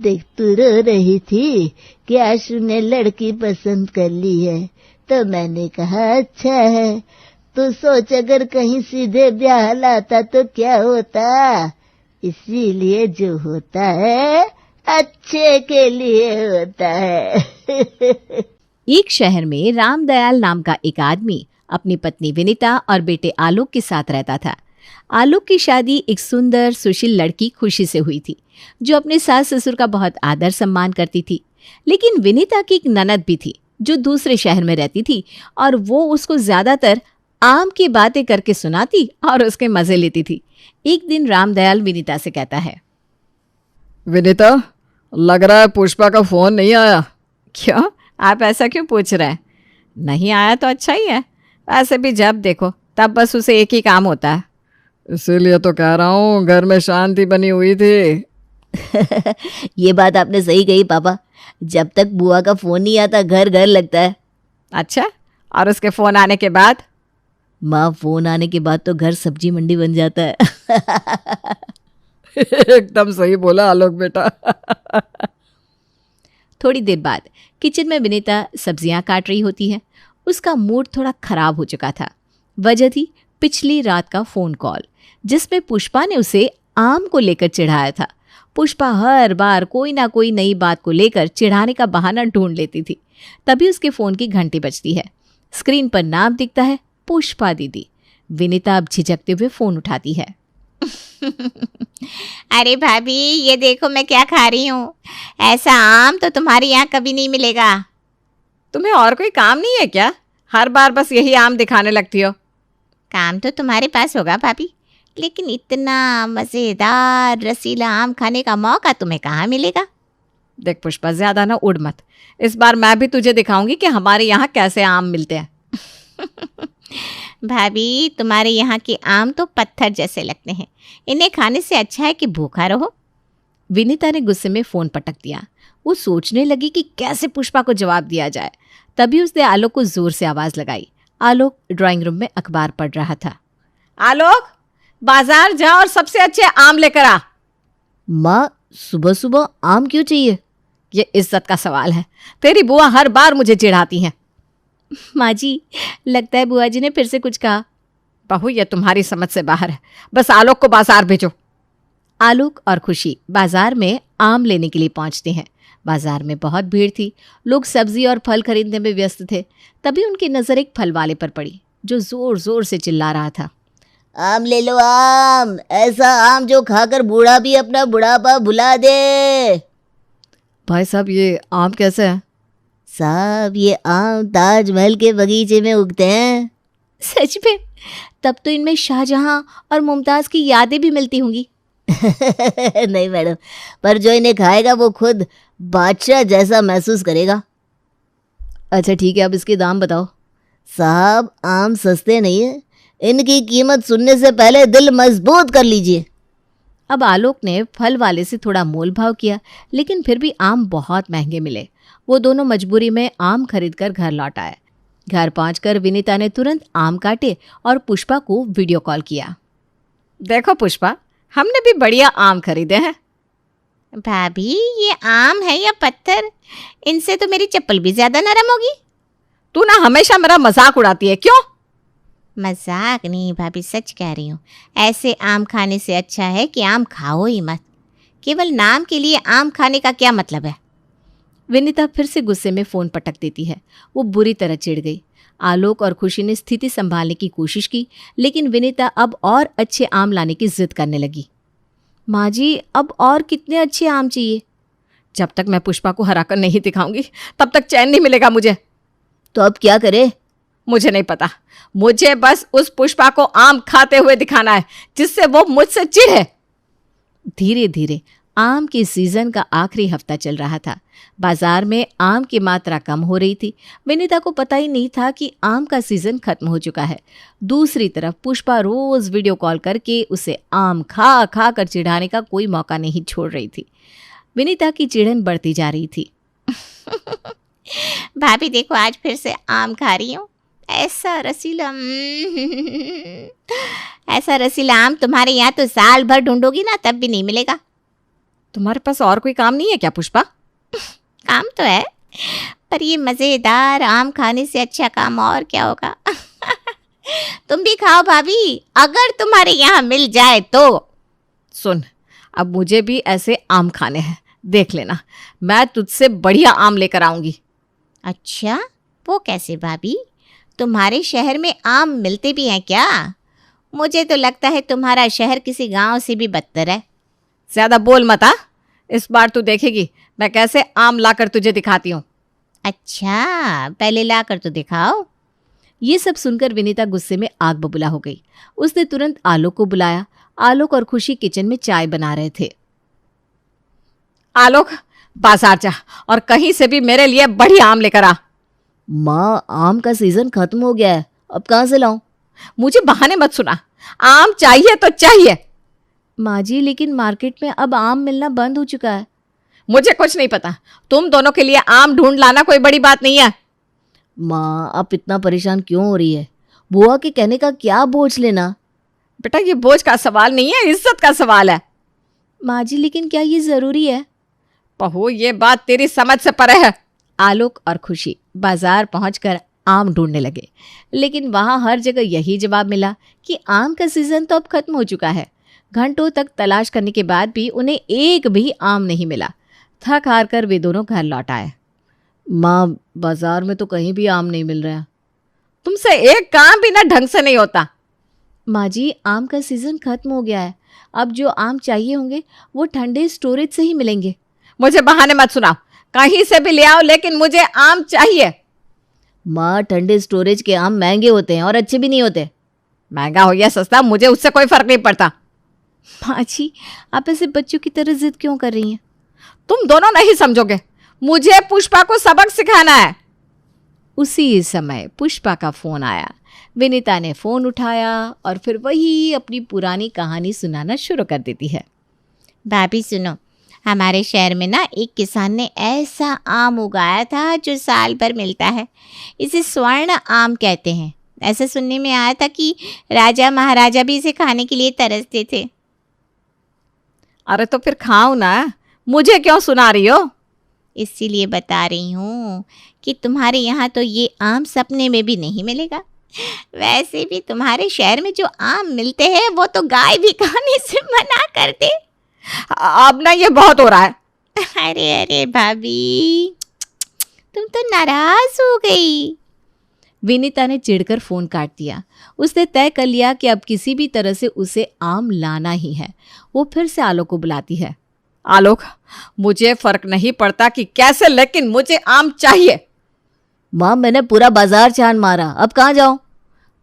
देख, तू रो रही थी कि आशु ने लड़की पसंद कर ली है, तो मैंने कहा अच्छा है। तो सोच अगर कहीं सीधे ब्याह लाता तो क्या होता। इसीलिए जो होता है अच्छे के लिए होता है। एक शहर में रामदयाल नाम का एक आदमी अपनी पत्नी विनीता और बेटे आलोक के साथ रहता था। आलोक की शादी एक सुंदर सुशील लड़की खुशी से हुई थी, जो अपने सास ससुर का बहुत आदर सम्मान करती थी। लेकिन विनीता की एक ननद भी थी, जो दूसरे शहर में रहती थी, और वो उसको ज्यादातर आम की बातें करके सुनाती और उसके मजे लेती थी। एक दिन रामदयाल विनीता से कहता है, विनीता, लग रहा है पुष्पा का फोन नहीं आया। क्यों, आप ऐसा क्यों पूछ रहे हैं? नहीं आया तो अच्छा ही है। वैसे भी जब देखो तब बस उसे एक ही काम होता है। इसीलिए तो कह रहा हूँ, घर में शांति बनी हुई थी। ये बात आपने सही कही पापा, जब तक बुआ का फोन नहीं आता घर घर लगता है। अच्छा, और उसके फोन आने के बाद? माँ, फोन आने के बाद तो घर सब्जी मंडी बन जाता है। एकदम सही बोला आलोक बेटा। थोड़ी देर बाद किचन में विनीता सब्जियां काट रही होती है। उसका मूड थोड़ा खराब हो चुका था। वजह थी पिछली रात का फोन कॉल, जिसमें पुष्पा ने उसे आम को लेकर चिढ़ाया था। पुष्पा हर बार कोई ना कोई नई बात को लेकर चिढ़ाने का बहाना ढूंढ लेती थी। तभी उसके फोन की घंटी बजती है। स्क्रीन पर नाम दिखता है, पुष्पा दीदी। विनीता अब झिझकते हुए फोन उठाती है। अरे भाभी, ये देखो मैं क्या खा रही हूँ। ऐसा आम तो तुम्हारे यहाँ कभी नहीं मिलेगा। तुम्हें और कोई काम नहीं है क्या? हर बार बस यही आम दिखाने लगती हो। काम तो तुम्हारे पास होगा भाभी, लेकिन इतना मजेदार रसीला आम खाने का मौका तुम्हें कहाँ मिलेगा। देख पुष्पा, ज्यादा ना उड़ मत। इस बार मैं भी तुझे दिखाऊंगी कि हमारे यहाँ कैसे आम मिलते हैं। भाभी, तुम्हारे यहाँ के आम तो पत्थर जैसे लगते हैं। इन्हें खाने से अच्छा है कि भूखा रहो। विनीता ने गुस्से में फोन पटक दिया। वो सोचने लगी कि कैसे पुष्पा को जवाब दिया जाए। तभी उसने आलोक को जोर से आवाज लगाई। आलोक ड्राइंग रूम में अखबार पढ़ रहा था। आलोक, बाजार जा और सबसे अच्छे आम लेकर आ। माँ, सुबह सुबह आम क्यों चाहिए? ये इज्जत का सवाल है। तेरी बुआ हर बार मुझे चिढ़ाती है। माँ जी, लगता है बुआ जी ने फिर से कुछ कहा। बहू, ये तुम्हारी समझ से बाहर है। बस आलोक को बाजार भेजो। आलोक और खुशी बाजार में आम लेने के लिए पहुंचते हैं। बाजार में बहुत भीड़ थी। लोग सब्जी और फल खरीदने में व्यस्त थे। तभी उनकी नजर एक फल वाले पर पड़ी, जो जोर जोर से चिल्ला रहा था, आम ले लो आम, ऐसा आम जो खाकर बूढ़ा भी अपना बुढ़ापा भुला दे। भाई साहब, ये आम कैसे है? साहब, ये आम ताजमहल के बगीचे में उगते हैं। सच में? तब तो इनमें शाहजहां और मुमताज की यादें भी मिलती होंगी। नहीं मैडम, पर जो इन्हें खाएगा वो खुद बादशाह जैसा महसूस करेगा। अच्छा ठीक है, अब इसके दाम बताओ। साहब, आम सस्ते नहीं है, इनकी कीमत सुनने से पहले दिल मजबूत कर लीजिए। अब आलोक ने फल वाले से थोड़ा मोल भाव किया, लेकिन फिर भी आम बहुत महंगे मिले। वो दोनों मजबूरी में आम खरीदकर घर लौट आए। घर पहुंचकर विनीता ने तुरंत आम काटे और पुष्पा को वीडियो कॉल किया। देखो पुष्पा, हमने भी बढ़िया आम खरीदे हैं। भाभी ये आम है या पत्थर? इनसे तो मेरी चप्पल भी ज्यादा नरम होगी। तू ना हमेशा मेरा मजाक उड़ाती है, क्यों? मजाक नहीं भाभी, सच कह रही हूँ। ऐसे आम खाने से अच्छा है कि आम खाओ ही मत। केवल नाम के लिए आम खाने का क्या मतलब है? विनीता फिर से गुस्से में फोन पटक देती है। वो बुरी तरह चिढ़ गई। आलोक और खुशी ने स्थिति संभालने की कोशिश की, लेकिन विनीता अब और अच्छे आम लाने की जिद करने लगी। माँ जी, अब और कितने अच्छे आम चाहिए? जब तक मैं पुष्पा को हराकर नहीं दिखाऊंगी तब तक चैन नहीं मिलेगा मुझे। तो अब क्या करे? मुझे नहीं पता, मुझे बस उस पुष्पा को आम खाते हुए दिखाना है जिससे वो मुझसे चिढ़े। धीरे धीरे आम के सीजन का आखिरी हफ्ता चल रहा था। बाजार में आम की मात्रा कम हो रही थी। विनीता को पता ही नहीं था कि आम का सीजन खत्म हो चुका है। दूसरी तरफ पुष्पा रोज वीडियो कॉल करके उसे आम खा खा कर चिढ़ाने का कोई मौका नहीं छोड़ रही थी। विनीता की चिढ़न बढ़ती जा रही थी। भाभी देखो, आज फिर से आम खा रही हूँ। ऐसा रसीला आम तुम्हारे यहाँ तो साल भर ढूंढोगी ना तब भी नहीं मिलेगा। तुम्हारे पास और कोई काम नहीं है क्या पुष्पा? काम तो है, पर ये मजेदार आम खाने से अच्छा काम और क्या होगा? तुम भी खाओ भाभी, अगर तुम्हारे यहाँ मिल जाए तो। सुन, अब मुझे भी ऐसे आम खाने हैं, देख लेना, मैं तुझसे बढ़िया आम लेकर आऊंगी। अच्छा, वो कैसे भाभी? तुम्हारे शहर में आम मिलते भी हैं क्या? मुझे तो लगता है तुम्हारा शहर किसी गांव से भी बदतर है। ज्यादा बोल मत आ, इस बार तू देखेगी मैं कैसे आम लाकर तुझे दिखाती हूँ। अच्छा, पहले लाकर तो दिखाओ। ये सब सुनकर विनीता गुस्से में आग बबूला हो गई। उसने तुरंत आलोक को बुलाया। आलोक और खुशी किचन में चाय बना रहे थे। आलोक, बाजार जा और कहीं से भी मेरे लिए बढ़िया आम लेकर आ। माँ, आम का सीजन खत्म हो गया है, अब कहाँ से लाऊं? मुझे बहाने मत सुना, आम चाहिए तो चाहिए। माँ जी, लेकिन मार्केट में अब आम मिलना बंद हो चुका है। मुझे कुछ नहीं पता, तुम दोनों के लिए आम ढूंढ लाना कोई बड़ी बात नहीं है। माँ, आप इतना परेशान क्यों हो रही है? बुआ के कहने का क्या बोझ लेना। बेटा, ये बोझ का सवाल नहीं है, इज्जत का सवाल है। माँ जी, लेकिन क्या ये जरूरी है? बहू, ये बात तेरी समझ से परे है। आलोक और खुशी बाजार पहुंचकर आम ढूंढने लगे, लेकिन वहां हर जगह यही जवाब मिला कि आम का सीजन तो अब खत्म हो चुका है। घंटों तक तलाश करने के बाद भी उन्हें एक भी आम नहीं मिला। थक हार कर वे दोनों घर लौट आए। माँ, बाजार में तो कहीं भी आम नहीं मिल रहा। तुमसे एक काम भी ना ढंग से नहीं होता। माँ जी, आम का सीजन खत्म हो गया है। अब जो आम चाहिए होंगे वो ठंडे स्टोरेज से ही मिलेंगे। मुझे बहाने मत सुनाओ, कहीं से भी ले आओ, लेकिन मुझे आम चाहिए। माँ, ठंडे स्टोरेज के आम महंगे होते हैं और अच्छे भी नहीं होते। महंगा हो या सस्ता, मुझे उससे कोई फर्क नहीं पड़ता। माँ जी, आप ऐसे बच्चों की तरह जिद क्यों कर रही हैं? तुम दोनों नहीं समझोगे, मुझे पुष्पा को सबक सिखाना है। उसी समय पुष्पा का फोन आया। विनीता ने फोन उठाया और फिर वही अपनी पुरानी कहानी सुनाना शुरू कर देती है। भाभी सुनो, हमारे शहर में ना एक किसान ने ऐसा आम उगाया था जो साल भर मिलता है। इसे स्वर्ण आम कहते हैं। ऐसा सुनने में आया था कि राजा महाराजा भी इसे खाने के लिए तरसते थे। अरे तो फिर खाओ ना, मुझे क्यों सुना रही हो? इसीलिए बता रही हूँ कि तुम्हारे यहाँ तो ये आम सपने में भी नहीं मिलेगा। वैसे भी तुम्हारे शहर में जो आम मिलते हैं वो तो गाय भी खाने से मना करते। अब ना ये बहुत हो रहा है। अरे अरे भाभी, तुम तो नाराज हो गई। विनीता ने चिढ़कर फोन काट दिया। उसने तय कर लिया कि अब किसी भी तरह से उसे आम लाना ही है। वो फिर से आलोक को बुलाती है। आलोक, मुझे फर्क नहीं पड़ता कि कैसे, लेकिन मुझे आम चाहिए। माँ, मैंने पूरा बाजार छान मारा, अब कहाँ जाऊं?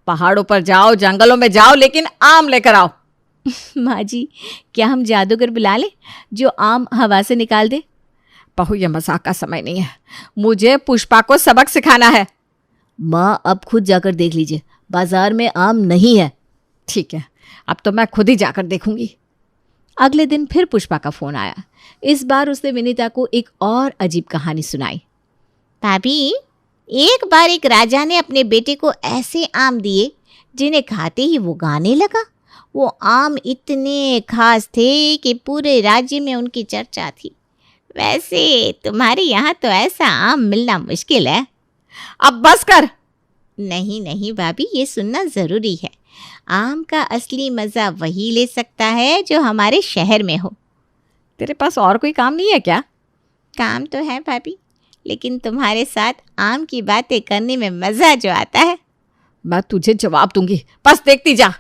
पहाड़ों पर जाओ, जंगलों में जाओ, लेकिन आम लेकर आओ। माँ जी, क्या हम जादूगर बुला लें जो आम हवा से निकाल दे? बहू, ये मजाक का समय नहीं है, मुझे पुष्पा को सबक सिखाना है। माँ, अब खुद जाकर देख लीजिए, बाजार में आम नहीं है। ठीक है, अब तो मैं खुद ही जाकर देखूंगी। अगले दिन फिर पुष्पा का फोन आया। इस बार उसने विनीता को एक और अजीब कहानी सुनाई। भाभी, एक बार एक राजा ने अपने बेटे को ऐसे आम दिए जिन्हें खाते ही वो गाने लगा। वो आम इतने खास थे कि पूरे राज्य में उनकी चर्चा थी। वैसे तुम्हारे यहाँ तो ऐसा आम मिलना मुश्किल है। अब बस कर। नहीं नहीं भाभी, ये सुनना ज़रूरी है। आम का असली मज़ा वही ले सकता है जो हमारे शहर में हो। तेरे पास और कोई काम नहीं है क्या? काम तो है भाभी, लेकिन तुम्हारे साथ आम की बातें करने में मज़ा जो आता है। मैं तुझे जवाब दूंगी, बस देखती जा।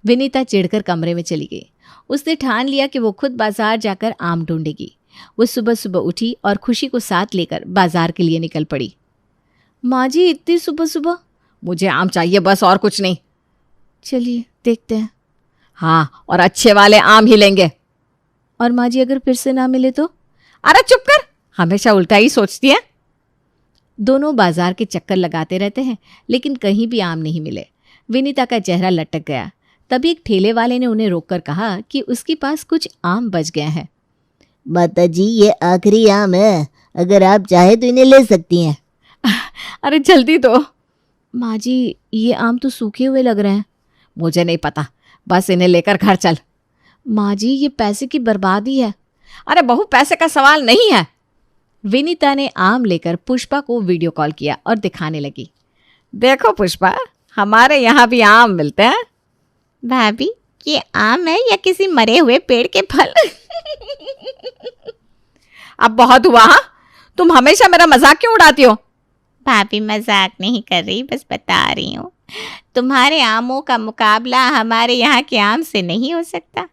विनीता चिढ़कर कमरे में चली गई। उसने ठान लिया कि वो खुद बाजार जाकर आम ढूंढेगी। वो सुबह सुबह उठी और खुशी को साथ लेकर बाजार के लिए निकल पड़ी। माँ जी, इतनी सुबह सुबह? मुझे आम चाहिए बस, और कुछ नहीं। चलिए देखते हैं। हाँ, और अच्छे वाले आम ही लेंगे। और माँ जी अगर फिर से ना मिले तो? अरे चुप कर, हमेशा उल्टा ही सोचती है। दोनों बाजार के चक्कर लगाते रहते हैं, लेकिन कहीं भी आम नहीं मिले। विनीता का चेहरा लटक गया। तभी एक ठेले वाले ने उन्हें रोककर कहा कि उसके पास कुछ आम बच गए हैं। माता जी, ये आखिरी आम है, अगर आप चाहे तो इन्हें ले सकती हैं। अरे जल्दी दो। माँ जी, ये आम तो सूखे हुए लग रहे हैं। मुझे नहीं पता, बस इन्हें लेकर घर चल। माँ जी, ये पैसे की बर्बादी है। अरे बहू, पैसे का सवाल नहीं है। विनीता ने आम लेकर पुष्पा को वीडियो कॉल किया और दिखाने लगी। देखो पुष्पा, हमारे यहाँ भी आम मिलते हैं। भाभी, ये आम है या किसी मरे हुए पेड़ के फल? अब बहुत हुआ। हाँ, तुम हमेशा मेरा मजाक क्यों उड़ाती हो? भाभी, मजाक नहीं कर रही, बस बता रही हूँ। तुम्हारे आमों का मुकाबला हमारे यहाँ के आम से नहीं हो सकता।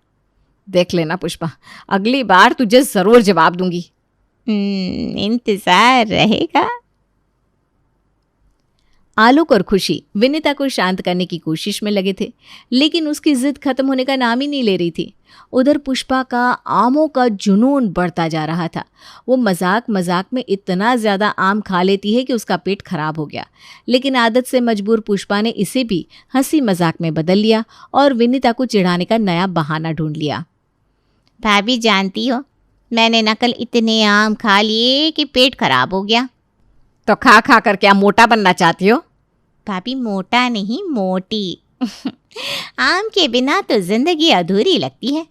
देख लेना पुष्पा, अगली बार तुझे जरूर जवाब दूंगी। इंतजार रहेगा। आलोक और खुशी विनीता को शांत करने की कोशिश में लगे थे, लेकिन उसकी जिद खत्म होने का नाम ही नहीं ले रही थी। उधर पुष्पा का आमों का जुनून बढ़ता जा रहा था। वो मजाक मजाक में इतना ज़्यादा आम खा लेती है कि उसका पेट खराब हो गया। लेकिन आदत से मजबूर पुष्पा ने इसे भी हंसी मजाक में बदल लिया और विनीता को चिढ़ाने का नया बहाना ढूंढ लिया। भाभी, जानती हो, मैंने नकल इतने आम खा लिए कि पेट खराब हो गया। तो खा खा कर क्या मोटा बनना चाहती हो? भाभी, मोटा नहीं, मोटी। आम के बिना तो जिंदगी अधूरी लगती है।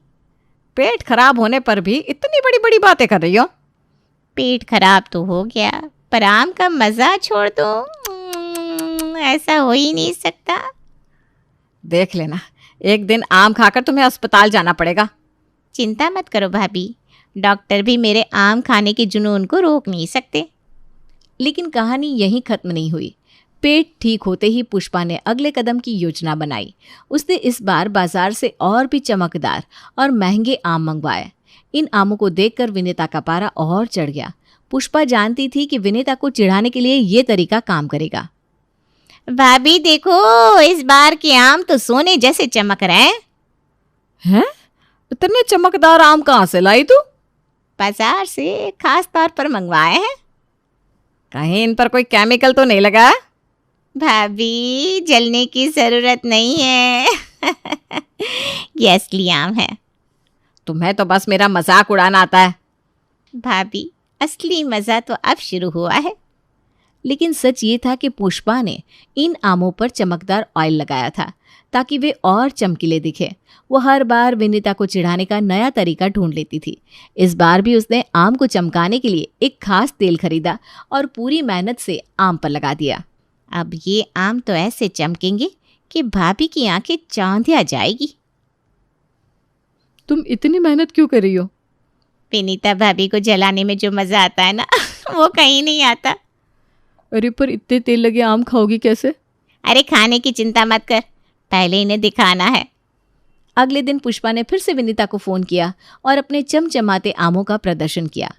पेट खराब होने पर भी इतनी बड़ी बड़ी बातें कर रही हो। पेट खराब तो हो गया, पर आम का मजा छोड़ दो, ऐसा हो ही नहीं सकता। देख लेना, एक दिन आम खाकर तुम्हें अस्पताल जाना पड़ेगा। चिंता मत करो भाभी, डॉक्टर भी मेरे आम खाने के जुनून को रोक नहीं सकते। लेकिन कहानी यहीं खत्म नहीं हुई। पेट ठीक होते ही पुष्पा ने अगले कदम की योजना बनाई। उसने इस बार बाजार से और भी चमकदार और महंगे आम मंगवाए। इन आमों को देखकर विनीता का पारा और चढ़ गया। पुष्पा जानती थी कि विनीता को चिढ़ाने के लिए ये तरीका काम करेगा। भाभी देखो, इस बार के आम तो सोने जैसे चमक रहे हैं। हैं? इतने चमकदार आम कहाँ से लाई तू? बाजार से खास तौर पर मंगवाए हैं। कहीं इन पर कोई केमिकल तो नहीं लगा? भाभी, जलने की जरूरत नहीं है। ये असली आम है। तुम्हें तो बस मेरा मजाक उड़ाना आता है। भाभी, असली मजा तो अब शुरू हुआ है। लेकिन सच ये था कि पुष्पा ने इन आमों पर चमकदार ऑयल लगाया था ताकि वे और चमकीले दिखे। वो हर बार विनीता को चिढ़ाने का नया तरीका ढूंढ लेती थी। इस बार भी उसने आम को चमकाने के लिए एक खास तेल खरीदा और पूरी मेहनत से आम पर लगा दिया। अब ये आम तो ऐसे चमकेंगे कि भाभी की आंखें चांदिया जाएगी। तुम इतनी मेहनत क्यों कर रही हो? विनीता भाभी को जलाने में जो मजा आता है ना, वो कहीं नहीं आता। अरे पर इतने तेल लगे आम खाओगी कैसे? अरे खाने की चिंता मत कर, पहले इन्हें दिखाना है। अगले दिन पुष्पा ने फिर से विनीता को फोन किया और अपने चमचमाते आमों का प्रदर्शन किया।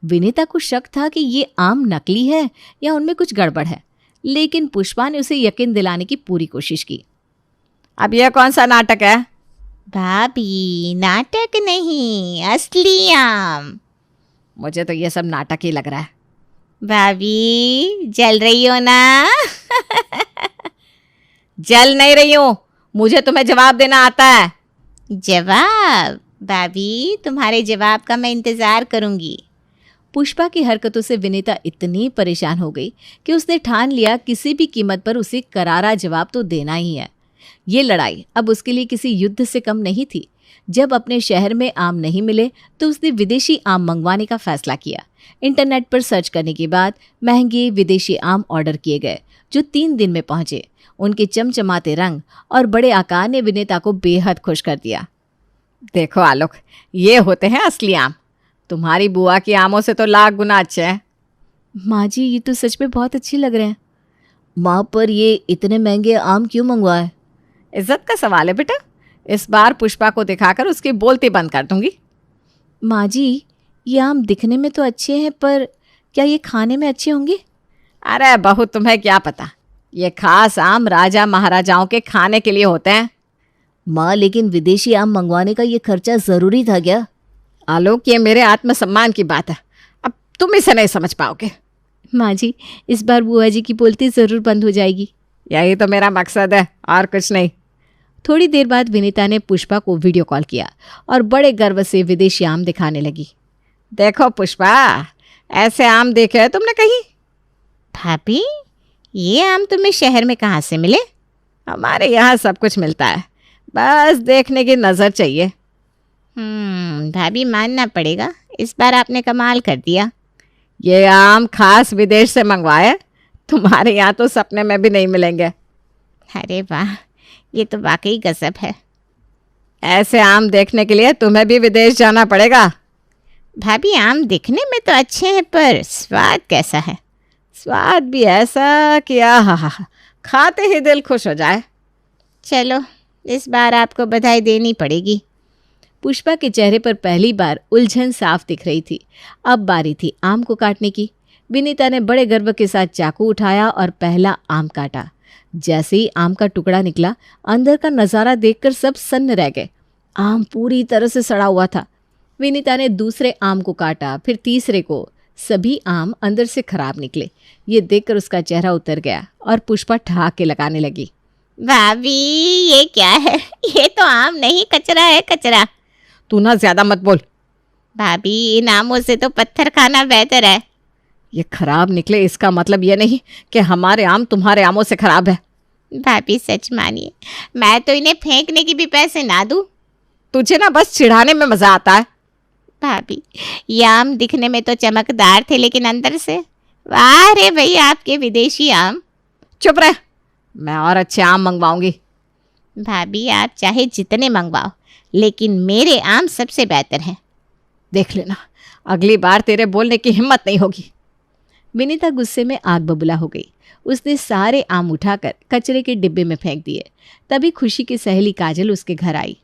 विनीता को शक था कि ये आम नकली है या उनमें कुछ गड़बड़ है, लेकिन पुष्पा ने उसे यकीन दिलाने की पूरी कोशिश की। अब यह कौन सा नाटक है? भाभी, नाटक नहीं, असली आम। मुझे तो ये सब नाटक ही लग रहा है। भाभी, जल रही हो ना? जल नहीं रही हूं, मुझे तुम्हें जवाब देना आता है। जवाब? भाभी, तुम्हारे जवाब का मैं इंतजार करूंगी। पुष्पा की हरकतों से विनीता इतनी परेशान हो गई कि उसने ठान लिया किसी भी कीमत पर उसे करारा जवाब तो देना ही है। ये लड़ाई अब उसके लिए किसी युद्ध से कम नहीं थी। जब अपने शहर में आम नहीं मिले तो उसने विदेशी आम मंगवाने का फैसला किया। इंटरनेट पर सर्च करने के बाद महंगे विदेशी आम ऑर्डर किए गए जो 3 दिन में पहुंचे। उनके चमचमाते रंग और बड़े आकार ने विनीता को बेहद खुश कर दिया। देखो आलोक, ये होते हैं असली आम। तुम्हारी बुआ के आमों से तो लाख गुना अच्छे हैं। माँ जी, ये तो सच में बहुत अच्छे लग रहे हैं। माँ, पर ये इतने महंगे आम क्यों मंगवाए? इज्जत का सवाल है बेटा। इस बार पुष्पा को दिखाकर उसकी बोलती बंद कर दूंगी। माँ जी, ये आम दिखने में तो अच्छे हैं, पर क्या ये खाने में अच्छे होंगे? अरे बहू, तुम्हें क्या पता, ये खास आम राजा महाराजाओं के खाने के लिए होते हैं। माँ, लेकिन विदेशी आम मंगवाने का ये खर्चा जरूरी था क्या? आलोक, ये मेरे आत्मसम्मान की बात है। अब तुम इसे नहीं समझ पाओगे। माँ जी, इस बार बुआ जी की बोलती जरूर बंद हो जाएगी। यही तो मेरा मकसद है, और कुछ नहीं। थोड़ी देर बाद विनीता ने पुष्पा को वीडियो कॉल किया और बड़े गर्व से विदेशी आम दिखाने लगी। देखो पुष्पा, ऐसे आम देखे हैं तुमने कहीं? भाभी, ये आम तुम्हें शहर में कहाँ से मिले? हमारे यहाँ सब कुछ मिलता है, बस देखने की नज़र चाहिए। भाभी, मानना पड़ेगा, इस बार आपने कमाल कर दिया। ये आम खास विदेश से मंगवाए, तुम्हारे यहाँ तो सपने में भी नहीं मिलेंगे। अरे वाह, ये तो वाकई गजब है। ऐसे आम देखने के लिए तुम्हें भी विदेश जाना पड़ेगा। भाभी, आम दिखने में तो अच्छे हैं, पर स्वाद कैसा है? स्वाद भी ऐसा कि आहा, खाते ही दिल खुश हो जाए। चलो, इस बार आपको बधाई देनी पड़ेगी। पुष्पा के चेहरे पर पहली बार उलझन साफ दिख रही थी। अब बारी थी आम को काटने की। विनीता ने बड़े गर्व के साथ चाकू उठाया और पहला आम काटा। जैसे ही आम का टुकड़ा निकला, अंदर का नज़ारा देखकर सब सन्न रह गए। आम पूरी तरह से सड़ा हुआ था। विनीता ने दूसरे आम को काटा, फिर तीसरे को। सभी आम अंदर से खराब निकले। ये देखकर उसका चेहरा उतर गया और पुष्पा ठहाके लगाने लगी। भाभी, ये क्या है? ये तो आम नहीं, कचरा है, कचरा। तू ना ज्यादा मत बोल। भाभी, इन आमों से तो पत्थर खाना बेहतर है। ये खराब निकले इसका मतलब ये नहीं कि हमारे आम तुम्हारे आमों से खराब है। भाभी, सच मानिए, मैं तो इन्हें फेंकने की भी पैसे ना दूं। तुझे ना बस चिढ़ाने में मजा आता है। भाभी, ये आम दिखने में तो चमकदार थे, लेकिन अंदर से वाह रे भैया, आपके विदेशी आम। चुप रह, मैं और अच्छे आम मंगवाऊंगी। भाभी, आप चाहे जितने मंगवाओ, लेकिन मेरे आम सबसे बेहतर हैं। देख लेना, अगली बार तेरे बोलने की हिम्मत नहीं होगी। विनीता गुस्से में आग बबूला हो गई। उसने सारे आम उठाकर कचरे के डिब्बे में फेंक दिए। तभी खुशी की सहेली काजल उसके घर आई।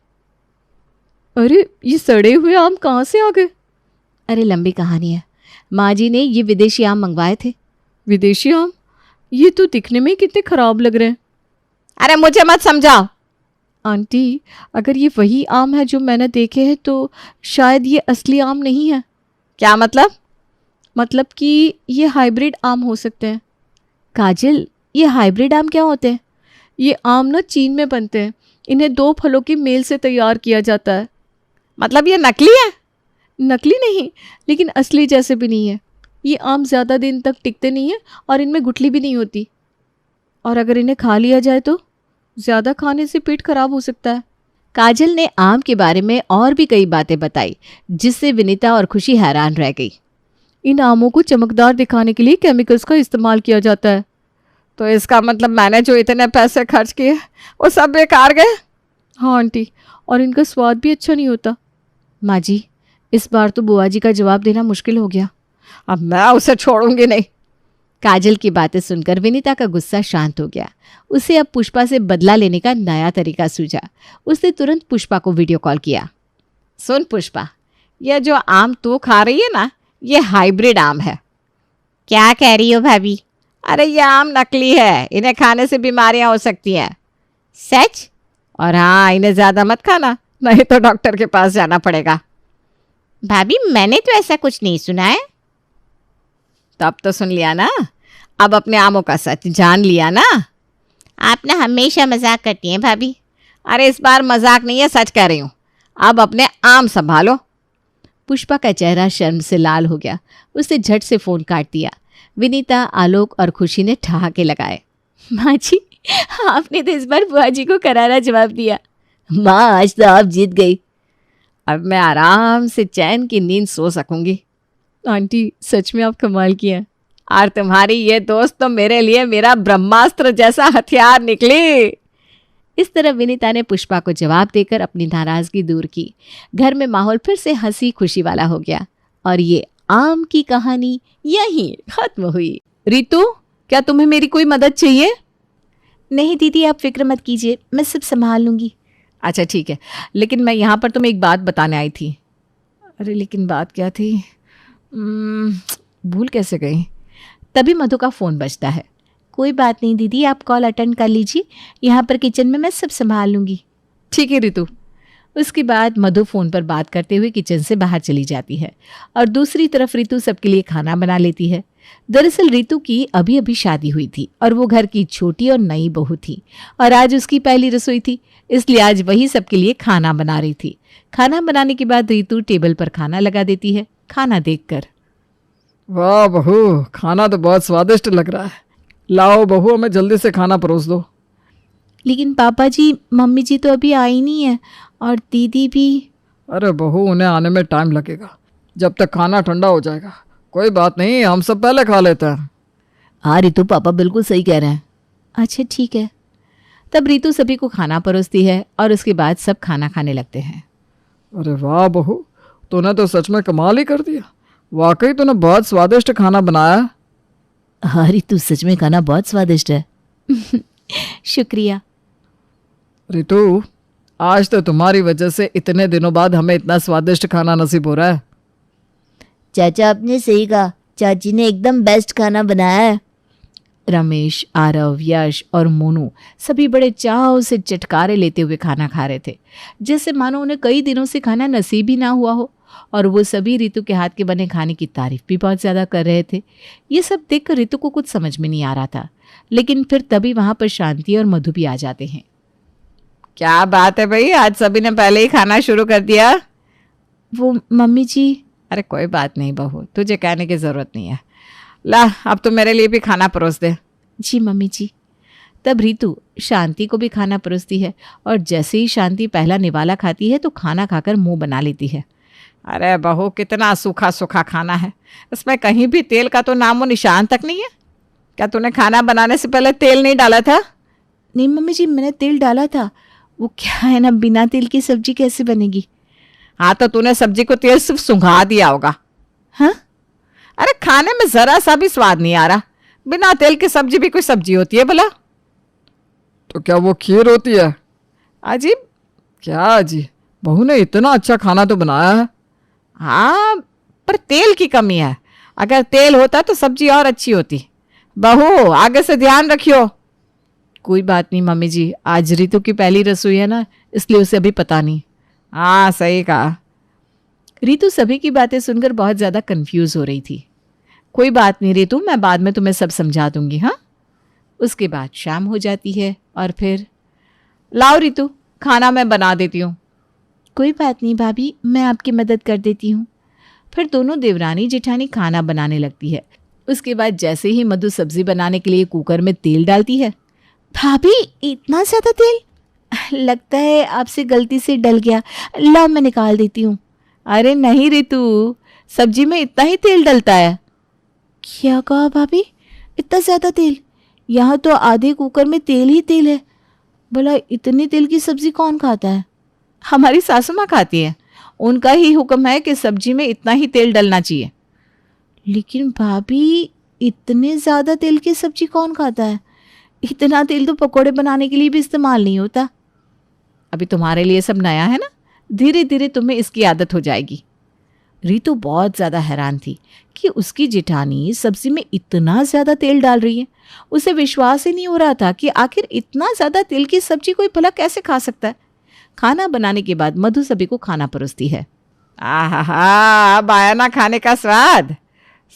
अरे, ये सड़े हुए आम कहाँ से आ गए? अरे, लंबी कहानी है। माँ जी ने ये विदेशी आम मंगवाए थे। विदेशी आम? ये तो दिखने में कितने खराब लग रहे हैं। अरे मुझे मत समझाओ। आंटी, अगर ये वही आम है जो मैंने देखे हैं तो शायद ये असली आम नहीं है। क्या मतलब? मतलब कि ये हाइब्रिड आम हो सकते हैं। काजल, ये हाइब्रिड आम क्या होते हैं? ये आम ना चीन में बनते हैं। इन्हें 2 फलों के मेल से तैयार किया जाता है। मतलब ये नकली है? नकली नहीं, लेकिन असली जैसे भी नहीं है। ये आम ज़्यादा दिन तक टिकते नहीं है और इनमें गुठली भी नहीं होती। और अगर इन्हें खा लिया जाए तो ज़्यादा खाने से पेट खराब हो सकता है। काजल ने आम के बारे में और भी कई बातें बताई, जिससे विनीता और खुशी हैरान रह गई। इन आमों को चमकदार दिखाने के लिए केमिकल्स का इस्तेमाल किया जाता है। तो इसका मतलब मैंने जो इतने पैसे खर्च किए वो सब बेकार गए? हाँ आंटी, और इनका स्वाद भी अच्छा नहीं होता। माँ जी, इस बार तो बुआ जी का जवाब देना मुश्किल हो गया। अब मैं उसे छोड़ूंगी नहीं। काजल की बातें सुनकर विनीता का गुस्सा शांत हो गया। उसे अब पुष्पा से बदला लेने का नया तरीका सूझा। उसने तुरंत पुष्पा को वीडियो कॉल किया। सुन पुष्पा, ये जो आम तू खा रही है ना, ये हाइब्रिड आम है। क्या कह रही हो भाभी? अरे ये आम नकली है, इन्हें खाने से बीमारियां हो सकती हैं। सच? और हाँ, इन्हें ज़्यादा मत खाना, नहीं तो डॉक्टर के पास जाना पड़ेगा। भाभी, मैंने तो ऐसा कुछ नहीं सुना है। तब तो सुन लिया ना, अब अपने आमों का सच जान लिया ना। आप ना हमेशा मजाक करती हैं भाभी। अरे इस बार मजाक नहीं है, सच कह रही हूँ। अब अपने आम संभालो। पुष्पा का चेहरा शर्म से लाल हो गया। उसने झट से फोन काट दिया। विनीता, आलोक और खुशी ने ठहाके लगाए। माँ जी, आपने तो इस बार बुआ जी को करारा जवाब दिया। माँ, आज तो आप जीत गई। अब मैं आराम से चैन की नींद सो सकूंगी। आंटी, सच में आप कमाल किया। और तुम्हारी ये दोस्त तो मेरे लिए मेरा ब्रह्मास्त्र जैसा हथियार निकली। इस तरह विनीता ने पुष्पा को जवाब देकर अपनी नाराजगी दूर की। घर में माहौल फिर से हंसी खुशी वाला हो गया और ये आम की कहानी यहीं खत्म हुई। रितु, क्या तुम्हें मेरी कोई मदद चाहिए? नहीं दीदी, आप फिक्र मत कीजिए, मैं सब संभाल लूंगी। अच्छा ठीक है, लेकिन मैं यहाँ पर तुम्हें एक बात बताने आई थी। अरे लेकिन बात क्या थी, भूल कैसे गई। तभी मधु का फ़ोन बजता है। कोई बात नहीं दीदी, आप कॉल अटेंड कर लीजिए, यहाँ पर किचन में मैं सब संभाल लूंगी। ठीक है रितु। उसके बाद मधु फ़ोन पर बात करते हुए किचन से बाहर चली जाती है और दूसरी तरफ रितु सबके लिए खाना बना लेती है। दरअसल रितु की अभी अभी शादी हुई थी और वो घर की छोटी और नई बहू थी और आज उसकी पहली रसोई थी, इसलिए आज वही सबके लिए खाना बना रही थी। खाना बनाने के बाद रितु टेबल पर खाना लगा देती है। खाना देखकर, वाह बहू, खाना तो बहुत स्वादिष्ट लग रहा है। लाओ बहू, हमें जल्दी से खाना परोस दो। लेकिन पापा जी, मम्मी जी तो अभी आई नहीं है और दीदी भी। अरे बहू, उन्हें आने में टाइम लगेगा, जब तक खाना ठंडा हो जाएगा। कोई बात नहीं, हम सब पहले खा लेते हैं। हाँ रितु, पापा बिल्कुल सही कह रहे हैं। अच्छा ठीक है। तब रितु सभी को खाना परोसती है और उसके बाद सब खाना खाने लगते हैं। अरे वाह बहू, तूने तो सच में कमाल ही कर दिया। वाकई तूने बहुत स्वादिष्ट खाना बनाया। हाँ रितु, सच में खाना बहुत स्वादिष्ट है। शुक्रिया। रितु, आज तो तुम्हारी वजह से इतने दिनों बाद हमें इतना स्वादिष्ट खाना नसीब हो रहा है। चाचा, आपने सही कहा, चाची ने एकदम बेस्ट खाना बनाया है। रमेश, आरव, यश और मोनू सभी बड़े चाव से चटकारे लेते हुए खाना खा रहे थे, जैसे मानो उन्हें कई दिनों से खाना नसीब ही ना हुआ हो। और वो सभी रितु के हाथ के बने खाने की तारीफ भी बहुत ज़्यादा कर रहे थे। ये सब देखकर रितु को कुछ समझ में नहीं आ रहा था, लेकिन फिर तभी वहाँ पर शांति और मधु भी आ जाते हैं। क्या बात है भाई, आज सभी ने पहले ही खाना शुरू कर दिया। वो मम्मी जी। अरे कोई बात नहीं बहू, तुझे कहने की ज़रूरत नहीं है। ला, अब तो मेरे लिए भी खाना परोस दे। जी मम्मी जी। तब रितु शांति को भी खाना परोसती है और जैसे ही शांति पहला निवाला खाती है तो खाना खाकर मुंह बना लेती है। अरे बहू, कितना सूखा सूखा खाना है, इसमें कहीं भी तेल का तो नामो निशान तक नहीं है। क्या तूने खाना बनाने से पहले तेल नहीं डाला था? नहीं मम्मी जी, मैंने तेल डाला था। वो क्या है ना, बिना तेल की सब्जी कैसे बनेगी? हाँ, तो तूने सब्जी को तेल सिर्फ सुंघा दिया होगा। हाँ? अरे खाने में जरा सा भी स्वाद नहीं आ रहा। बिना तेल की सब्जी भी कोई सब्जी होती है भला? तो क्या वो खीर होती है? अजीब। क्या जी, बहू ने इतना अच्छा खाना तो बनाया है। हाँ, पर तेल की कमी है। अगर तेल होता तो सब्जी और अच्छी होती। बहू, आगे से ध्यान रखियो। कोई बात नहीं मम्मी जी, आज रितु की पहली रसोई है ना, इसलिए उसे अभी पता नहीं। हाँ, सही कहा। रितु सभी की बातें सुनकर बहुत ज़्यादा कंफ्यूज हो रही थी। कोई बात नहीं रितु, मैं बाद में तुम्हें सब समझा दूंगी। हाँ। उसके बाद शाम हो जाती है और फिर, लाओ रितु, खाना मैं बना देती हूँ। कोई बात नहीं भाभी, मैं आपकी मदद कर देती हूँ। फिर दोनों देवरानी जेठानी खाना बनाने लगती है। उसके बाद जैसे ही मधु सब्जी बनाने के लिए कुकर में तेल डालती है। भाभी, इतना ज़्यादा तेल? लगता है आपसे गलती से डल गया, लाओ मैं निकाल देती हूँ। अरे नहीं रितु, सब्जी में इतना ही तेल डलता है। क्या कहा भाभी, इतना ज़्यादा तेल? यहाँ तो आधे कुकर में तेल ही तेल है। भला इतनी तेल की सब्जी कौन खाता है? हमारी सासू माँ खाती है, उनका ही हुक्म है कि सब्जी में इतना ही तेल डलना चाहिए। लेकिन भाभी, इतने ज़्यादा तेल की सब्जी कौन खाता है? इतना तेल तो पकोड़े बनाने के लिए भी इस्तेमाल नहीं होता। अभी तुम्हारे लिए सब नया है ना, धीरे धीरे तुम्हें इसकी आदत हो जाएगी। रितु बहुत ज़्यादा हैरान थी कि उसकी जेठानी सब्जी में इतना ज़्यादा तेल डाल रही है। उसे विश्वास ही नहीं हो रहा था कि आखिर इतना ज़्यादा तेल की सब्जी कोई भला कैसे खा सकता है। खाना बनाने के बाद मधु सभी को खाना परोसती है। आहा, अब आया ना खाने का स्वाद।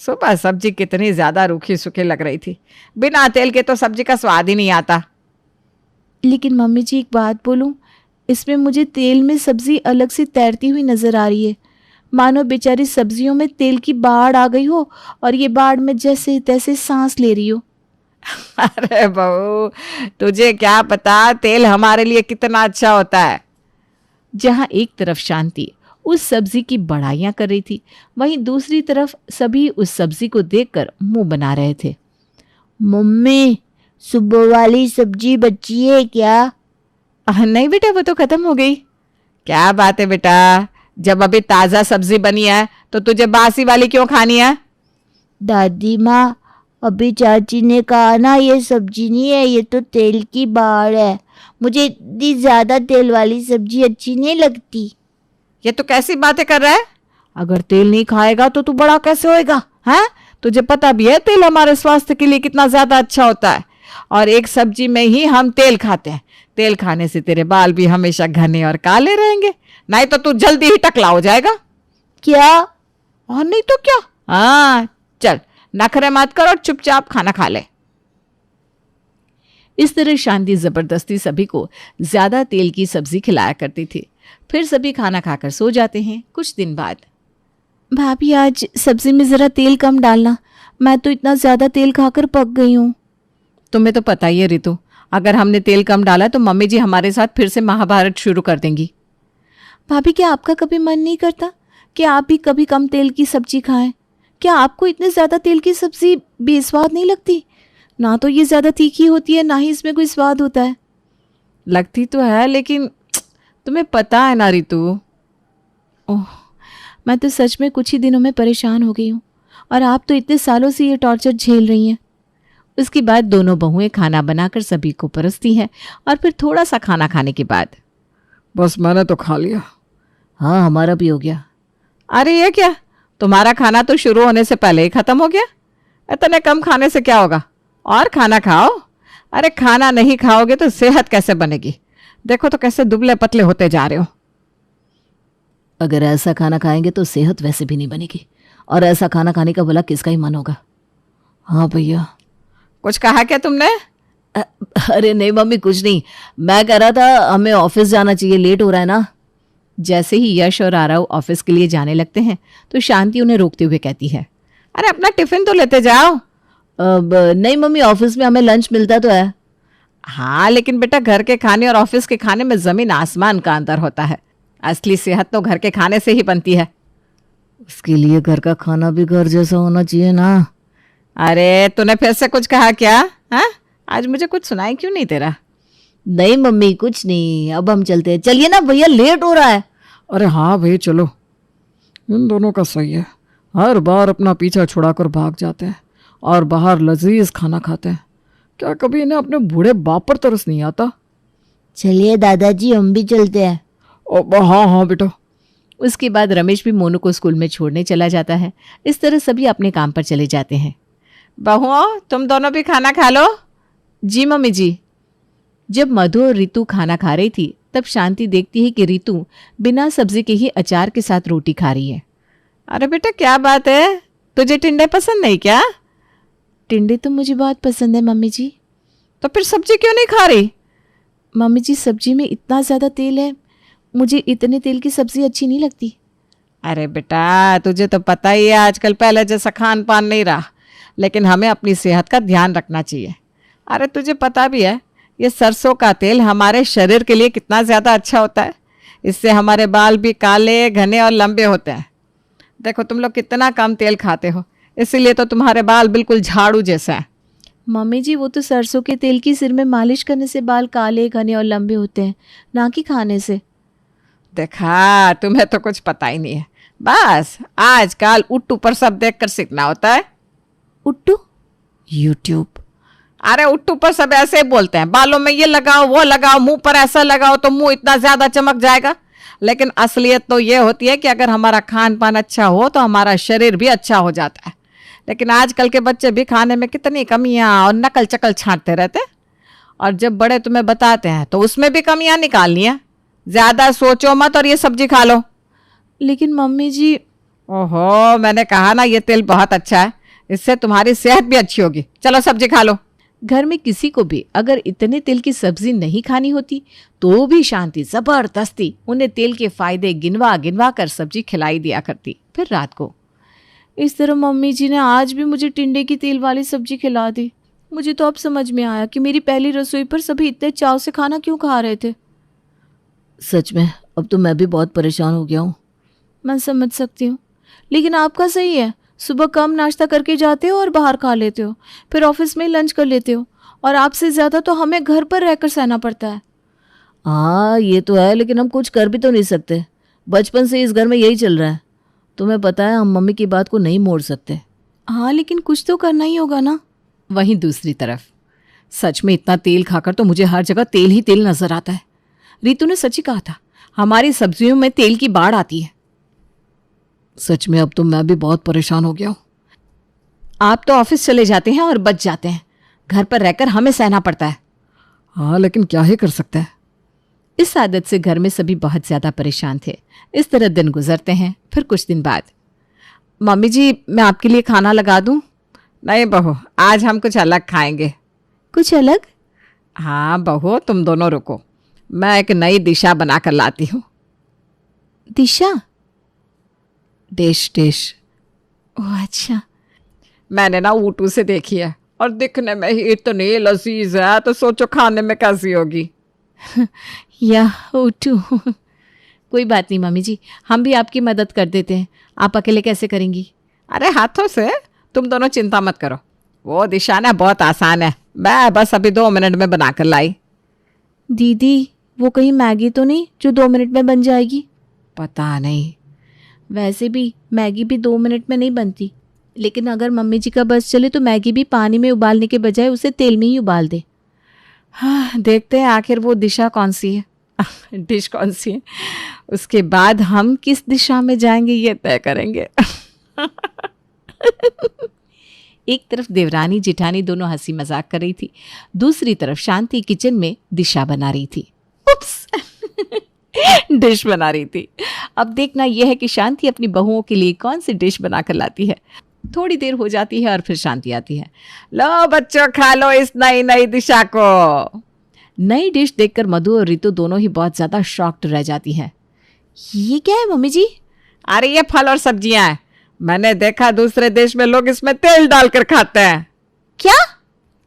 सुबह सब्जी कितनी ज़्यादा रूखी सूखी लग रही थी, बिना तेल के तो सब्जी का स्वाद ही नहीं आता। लेकिन मम्मी जी, एक बात बोलूं, इसमें मुझे तेल में सब्जी अलग से तैरती हुई नजर आ रही है। मानो बेचारी सब्जियों में तेल की बाढ़ आ गई हो और ये बाढ़ में जैसे तैसे सांस ले रही हो। अरे बहू, तुझे क्या पता तेल हमारे लिए कितना अच्छा होता है। जहां एक तरफ शांति उस सब्जी की बड़ाइयां कर रही थी, वहीं दूसरी तरफ सभी उस सब्जी को देखकर मुंह बना रहे थे। मम्मी, सुबह वाली सब्जी बची है क्या? नहीं बेटा, वो तो खत्म हो गई। क्या बात है बेटा, जब अभी ताजा सब्जी बनी है तो तुझे बासी वाली क्यों खानी है? दादी माँ, अभी चाची ने कहा ना ये सब्जी नहीं है, ये तो तेल की बाढ़ है। मुझे इतनी ज्यादा तेल वाली सब्जी अच्छी नहीं लगती। ये तो कैसी बातें कर रहा है? अगर तेल नहीं खाएगा तो तू बड़ा कैसे होएगा? हैं? तुझे पता भी है तेल हमारे स्वास्थ्य के लिए कितना ज्यादा अच्छा होता है, और एक सब्जी में ही हम तेल खाते हैं। तेल खाने से तेरे बाल भी हमेशा घने और काले रहेंगे, नहीं तो तू जल्दी ही टकला हो जाएगा। क्या? और नहीं तो क्या। हाँ, चल नखरे मत कर और चुपचाप खाना खा ले। इस तरह शांति जबरदस्ती सभी को ज्यादा तेल की सब्जी खिलाया करती थी। फिर सभी खाना खाकर सो जाते हैं। कुछ दिन बाद, भाभी आज सब्जी में जरा तेल कम डालना, मैं तो इतना ज्यादा तेल खाकर पक गई हूँ। तुम्हें तो पता ही है रितु, अगर हमने तेल कम डाला तो मम्मी जी हमारे साथ फिर से महाभारत शुरू कर देंगी। भाभी, क्या आपका कभी मन नहीं करता कि आप भी कभी कम तेल की सब्जी खाएं? क्या आपको इतने ज्यादा तेल की सब्जी बेस्वाद नहीं लगती? ना तो ये ज्यादा तीखी होती है, ना ही इसमें कोई स्वाद होता है। लगती तो है, लेकिन तुम्हें पता है ना रितु। ओह, मैं तो सच में कुछ ही दिनों में परेशान हो गई हूँ, और आप तो इतने सालों से ये टॉर्चर झेल रही हैं। उसके बाद दोनों बहुएं खाना बनाकर सभी को परोसती हैं, और फिर थोड़ा सा खाना खाने के बाद, बस मैंने तो खा लिया। हाँ, हमारा भी हो गया। अरे ये क्या, तुम्हारा खाना तो शुरू होने से पहले ही खत्म हो गया। इतने कम खाने से क्या होगा, और खाना खाओ। अरे खाना नहीं खाओगे तो सेहत कैसे बनेगी? देखो तो कैसे दुबले पतले होते जा रहे हो। अगर ऐसा खाना खाएंगे तो सेहत वैसे भी नहीं बनेगी, और ऐसा खाना खाने का भला किसका ही मन होगा। हाँ भैया, कुछ कहा क्या तुमने? अरे नहीं मम्मी, कुछ नहीं। मैं कह रहा था हमें ऑफिस जाना चाहिए, लेट हो रहा है ना। जैसे ही यश और आरव ऑफिस के लिए जाने लगते हैं तो शांति उन्हें रोकते हुए कहती है, अरे अपना टिफिन तो लेते जाओ। नहीं मम्मी, ऑफिस में हमें लंच मिलता तो है। हाँ, लेकिन बेटा घर के खाने और ऑफिस के खाने में जमीन आसमान का अंतर होता है। असली सेहत तो घर के खाने से ही बनती है। उसके लिए घर का खाना भी घर जैसा होना चाहिए ना। अरे तूने फिर से कुछ कहा क्या? हाँ, आज मुझे कुछ सुनाई क्यों नहीं तेरा? नहीं मम्मी, कुछ नहीं। अब हम चलते हैं। चलिए ना भैया, लेट हो रहा है। अरे हाँ भाई, चलो। इन दोनों का सही है, हर बार अपना पीछा छुड़ाकर भाग जाते हैं और बाहर लजीज खाना खाते हैं। क्या कभी इन्हें अपने बूढ़े बाप पर तरस नहीं आता? चलिए दादाजी, हम भी चलते हैं। हाँ हाँ बेटा। उसके बाद रमेश भी मोनू को स्कूल में छोड़ने चला जाता है। इस तरह सभी अपने काम पर चले जाते हैं। बहुओं, तुम दोनों भी खाना खा लो। जी मम्मी जी। जब मधु और रितु खाना खा रही थी तब शांति देखती है कि रितु बिना सब्जी के ही अचार के साथ रोटी खा रही है। अरे बेटा, क्या बात है, तुझे टिंडे पसंद नहीं क्या? टिंडे तो मुझे बहुत पसंद है मम्मी जी। तो फिर सब्जी क्यों नहीं खा रही? मम्मी जी, सब्जी में इतना ज़्यादा तेल है, मुझे इतने तेल की सब्जी अच्छी नहीं लगती। अरे बेटा, तुझे तो पता ही है आजकल पहले जैसा खान पान नहीं रहा, लेकिन हमें अपनी सेहत का ध्यान रखना चाहिए। अरे तुझे पता भी है ये सरसों का तेल हमारे शरीर के लिए कितना ज़्यादा अच्छा होता है। इससे हमारे बाल भी काले, घने और लंबे होते हैं। देखो तुम लोग कितना कम तेल खाते हो, इसीलिए तो तुम्हारे बाल बिल्कुल झाड़ू जैसा है। मम्मी जी, वो तो सरसों के तेल की सिर में मालिश करने से बाल काले, घने और लंबे होते हैं, ना कि खाने से। देखा, तुम्हें तो कुछ पता ही नहीं है। बस आजकल उट्टू पर सब देखकर सीखना होता है। उट्टू? यूट्यूब। अरे उट्टू पर सब ऐसे ही बोलते हैं, बालों में ये लगाओ, वो लगाओ, मुंह पर ऐसा लगाओ तो मुंह इतना ज्यादा चमक जाएगा। लेकिन असलियत तो ये होती है कि अगर हमारा खान पान अच्छा हो तो हमारा शरीर भी अच्छा हो जाता है। लेकिन आजकल के बच्चे भी खाने में कितनी कमियां और नकल चकल छांटते रहते हैं, और जब बड़े तुम्हें बताते हैं तो उसमें भी कमियां निकालनी है। ज्यादा सोचो मत और ये सब्जी खा लो। लेकिन मम्मी जी। ओहो, मैंने कहा ना ये तेल बहुत अच्छा है, इससे तुम्हारी सेहत भी अच्छी होगी। चलो सब्जी खा लो। घर में किसी को भी अगर इतने तेल की सब्जी नहीं खानी होती तो भी शांति जबरदस्ती उन्हें तेल के फायदे गिनवा गिनवा कर सब्जी खिलाई दिया करती। फिर रात को इस तरह मम्मी जी ने आज भी मुझे टिंडे की तेल वाली सब्जी खिला दी। मुझे तो अब समझ में आया कि मेरी पहली रसोई पर सभी इतने चाव से खाना क्यों खा रहे थे। सच में अब तो मैं भी बहुत परेशान हो गया हूँ। मैं समझ सकती हूँ, लेकिन आपका सही है, सुबह कम नाश्ता करके जाते हो और बाहर खा लेते हो, फिर ऑफिस में लंच कर लेते हो, और आपसे ज़्यादा तो हमें घर पर रहकर सहना पड़ता है। हाँ ये तो है, लेकिन हम कुछ कर भी तो नहीं सकते। बचपन से इस घर में यही चल रहा है। तुम्हें पता है हम मम्मी की बात को नहीं मोड़ सकते। हाँ लेकिन कुछ तो करना ही होगा ना। वहीं दूसरी तरफ सच में इतना तेल खाकर तो मुझे हर जगह तेल ही तेल नजर आता है। रितु ने सच ही कहा था, हमारी सब्जियों में तेल की बाढ़ आती है। सच में अब तो मैं भी बहुत परेशान हो गया हूँ। आप तो ऑफिस चले जाते हैं और बच जाते हैं, घर पर रहकर हमें सहना पड़ता है। हाँ लेकिन क्या ही कर सकते हैं। इस आदत से घर में सभी बहुत ज्यादा परेशान थे। इस तरह दिन गुजरते हैं। फिर कुछ दिन बाद, मम्मी जी मैं आपके लिए खाना लगा दूं? नहीं बहू, आज हम कुछ अलग खाएंगे। कुछ अलग? हाँ बहू, तुम दोनों रुको, मैं एक नई दिशा बनाकर लाती हूँ। दिशा? डिश। ओह अच्छा। मैंने ना ऊटू से देखी है और दिखने में ही इतनी लजीज है, तो सोचो खाने में कैसी होगी। या ऊटू। कोई बात नहीं मम्मी जी, हम भी आपकी मदद कर देते हैं। आप अकेले कैसे करेंगी? अरे हाथों से, तुम दोनों चिंता मत करो। वो दिशा ना बहुत आसान है, मैं बस अभी 2 मिनट में बनाकर लाई। दीदी वो कहीं मैगी तो नहीं जो 2 मिनट में बन जाएगी? पता नहीं। वैसे भी मैगी भी 2 मिनट में नहीं बनती, लेकिन अगर मम्मी जी का बस चले तो मैगी भी पानी में उबालने के बजाय उसे तेल में ही उबाल दे। हाँ देखते हैं आखिर वो दिशा कौन सी है, डिश कौन सी है, उसके बाद हम किस दिशा में जाएंगे ये तय करेंगे। एक तरफ देवरानी जिठानी दोनों हंसी मजाक कर रही थी, दूसरी तरफ शांति किचन में दिशा बना रही थी। उप्स। डिश बना रही थी। अब देखना यह है कि शांति अपनी बहुओं के लिए कौन सी डिश बनाकर लाती है। थोड़ी देर हो जाती है और फिर शांति आती है। लो बच्चों, खा लो इस नई दिशा को। नई डिश देखकर मधु और रितु दोनों ही बहुत ज्यादा शॉक्ड रह जाती हैं। ये क्या है मम्मी जी? अरे ये फल और सब्जियां हैं। मैंने देखा दूसरे देश में लोग इसमें तेल डालकर खाते हैं। क्या?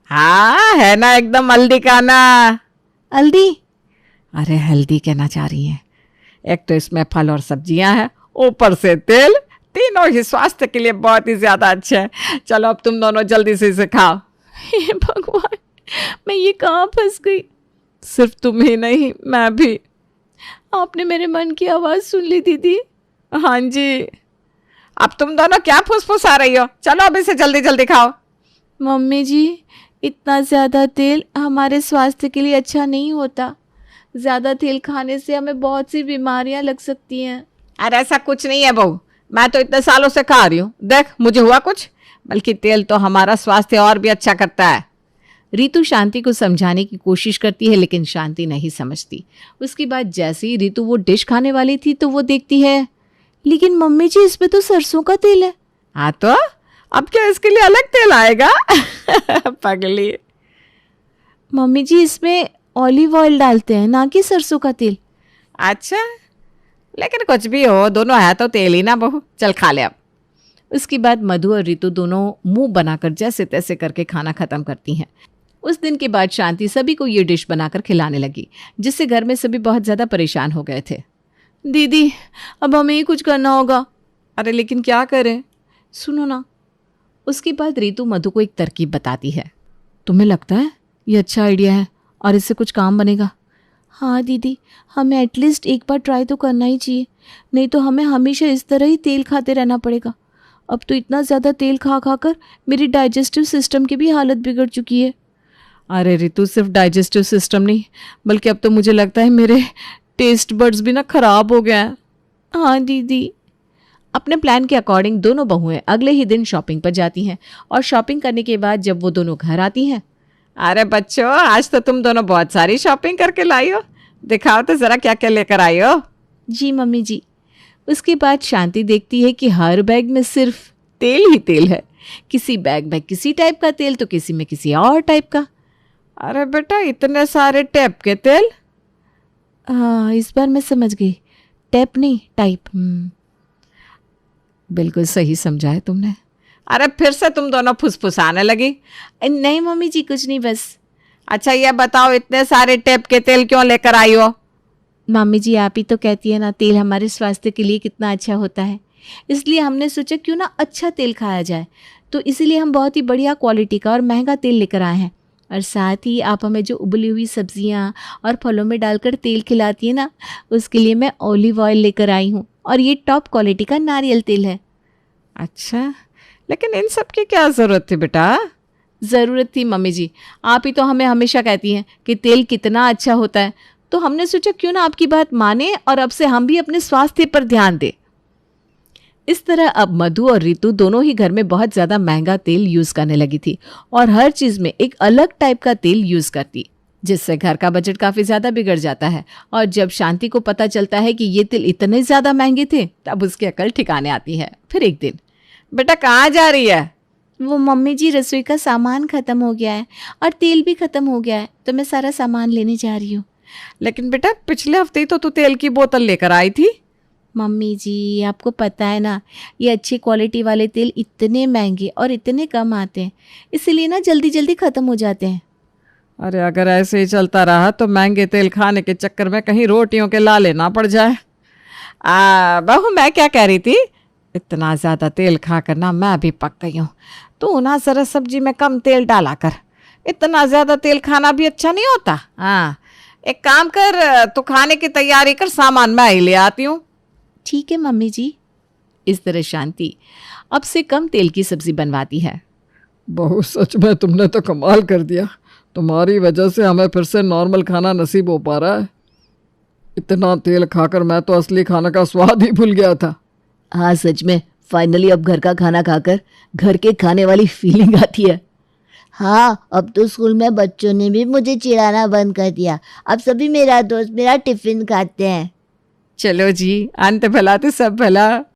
हाँ है ना, एकदम हल्दी का ना। हल्दी? अरे हल्दी कहना चाह रही हैं। एक तो इसमें फल और सब्जियां हैं, ऊपर से तेल, तीनों ही स्वास्थ्य के लिए बहुत ही ज्यादा अच्छे हैं। चलो अब तुम दोनों जल्दी से इसे खाओ। हे भगवान, मैं ये कहाँ फंस गई? सिर्फ तुम ही नहीं, मैं भी। आपने मेरे मन की आवाज सुन ली दीदी? हाँ जी। अब तुम दोनों क्या फुसफुसा रही हो? चलो अब इसे जल्दी जल्दी खाओ। मम्मी जी इतना ज्यादा तेल हमारे स्वास्थ्य के लिए अच्छा नहीं होता। ज्यादा तेल खाने से हमें बहुत सी बीमारियां लग सकती हैं। अरे ऐसा कुछ नहीं है बहू, मैं तो इतने सालों से खा रही हूँ, देख मुझे हुआ कुछ। बल्कि तेल तो हमारा स्वास्थ्य और भी अच्छा करता है। रितु शांति को समझाने की कोशिश करती है, लेकिन शांति नहीं समझती। उसके बाद जैसे ही रितु वो डिश खाने वाली थी तो वो देखती है, लेकिन मम्मी जी इसमें तो सरसों का तेल है। हाँ तो अब क्या इसके लिए अलग तेल आएगा? पगली। मम्मी जी इसमें ऑलिव ऑयल डालते हैं, ना कि सरसों का तेल। अच्छा, लेकिन कुछ भी हो, दोनों है तो तेल ही ना बहू। चल खा ले अब। उसके बाद मधु और रितु दोनों मुंह बनाकर जैसे तैसे करके खाना खत्म करती हैं। उस दिन के बाद शांति सभी को ये डिश बनाकर खिलाने लगी, जिससे घर में सभी बहुत ज्यादा परेशान हो गए थे। दीदी अब हमें ही कुछ करना होगा। अरे लेकिन क्या करें? सुनो ना। उसके बाद रितु मधु को एक तरकीब बताती है। तुम्हें लगता है ये अच्छा आइडिया है और इससे कुछ काम बनेगा? हाँ दीदी, हमें एटलीस्ट एक बार ट्राई तो करना ही चाहिए, नहीं तो हमें हमेशा इस तरह ही तेल खाते रहना पड़ेगा। अब तो इतना ज़्यादा तेल खा खा कर मेरी डाइजेस्टिव सिस्टम की भी हालत बिगड़ चुकी है। अरे रितु, सिर्फ डाइजेस्टिव सिस्टम नहीं, बल्कि अब तो मुझे लगता है मेरे टेस्ट बड्स भी ना खराब हो गए हैं। हाँ दीदी। अपने प्लान के अकॉर्डिंग दोनों बहुएं अगले ही दिन शॉपिंग पर जाती हैं, और शॉपिंग करने के बाद जब वो दोनों घर आती हैं, अरे बच्चों, आज तो तुम दोनों बहुत सारी शॉपिंग करके लाई हो। दिखाओ तो जरा क्या क्या लेकर आई हो। जी मम्मी जी। उसके बाद शांति देखती है कि हर बैग में सिर्फ तेल ही तेल है। किसी बैग में किसी टाइप का तेल तो किसी में किसी और टाइप का। अरे बेटा, इतने सारे टैप के तेल? हाँ, इस बार मैं समझ गई, टैप नहीं टाइप। बिल्कुल सही समझा है तुमने। अरे फिर से तुम दोनों फुसफुसाने लगी। नहीं मम्मी जी, कुछ नहीं बस। अच्छा ये बताओ, इतने सारे टैप के तेल क्यों लेकर आई हो? मम्मी जी, आप ही तो कहती है ना, तेल हमारे स्वास्थ्य के लिए कितना अच्छा होता है, इसलिए हमने सोचा क्यों ना अच्छा तेल खाया जाए। तो इसीलिए हम बहुत ही बढ़िया क्वालिटी का और महंगा तेल लेकर आए हैं। और साथ ही आप हमें जो उबली हुई सब्जियां और फलों में डालकर तेल खिलाती है ना, उसके लिए मैं ऑलिव ऑयल लेकर आई हूँ, और ये टॉप क्वालिटी का नारियल तेल है। अच्छा, लेकिन इन सब की क्या ज़रूरत थी बेटा? ज़रूरत थी मम्मी जी, आप ही तो हमें हमेशा कहती हैं कि तेल कितना अच्छा होता है, तो हमने सोचा क्यों ना आपकी बात माने और अब से हम भी अपने स्वास्थ्य पर ध्यान दें। इस तरह अब मधु और ऋतु दोनों ही घर में बहुत ज़्यादा महंगा तेल यूज़ करने लगी थी और हर चीज़ में एक अलग टाइप का तेल यूज़ करती, जिससे घर का बजट काफ़ी ज़्यादा बिगड़ जाता है। और जब शांति को पता चलता है कि ये तेल इतने ज़्यादा महंगे थे, तब उसकी अकल ठिकाने आती है। फिर एक दिन, बेटा कहाँ जा रही है? वो मम्मी जी, रसोई का सामान ख़त्म हो गया है और तेल भी ख़त्म हो गया है, तो मैं सारा सामान लेने जा रही हूँ। लेकिन बेटा, पिछले हफ्ते ही तो तू तेल की बोतल लेकर आई थी। मम्मी जी, आपको पता है ना, ये अच्छी क्वालिटी वाले तेल इतने महंगे और इतने कम आते हैं, इसीलिए ना जल्दी जल्दी ख़त्म हो जाते हैं। अरे अगर ऐसे ही चलता रहा तो महंगे तेल खाने के चक्कर में कहीं रोटियों के लाले ना पड़ जाए। बहू, मैं क्या कह रही थी, इतना ज़्यादा तेल खाकर ना मैं भी पक गई हूँ। तो ना जरा सब्जी में कम तेल डाला कर, इतना ज़्यादा तेल खाना भी अच्छा नहीं होता। हाँ, एक काम कर, तू खाने की तैयारी कर, सामान मैं ही ले आती हूँ। ठीक है मम्मी जी। इस तरह शांति अब से कम तेल की सब्जी बनवाती है। बहू, सच में तुमने तो कमाल कर दिया। तुम्हारी वजह से हमें फिर से नॉर्मल खाना नसीब हो पा रहा है। इतना तेल खाकर मैं तो असली खाना का स्वाद ही भूल गया था। हाँ सच में, फाइनली अब घर का खाना खाकर घर के खाने वाली फीलिंग आती है। हाँ, अब तो स्कूल में बच्चों ने भी मुझे चिढ़ाना बंद कर दिया। अब सभी मेरा दोस्त मेरा टिफिन खाते हैं। चलो जी, अंत भला तो सब भला।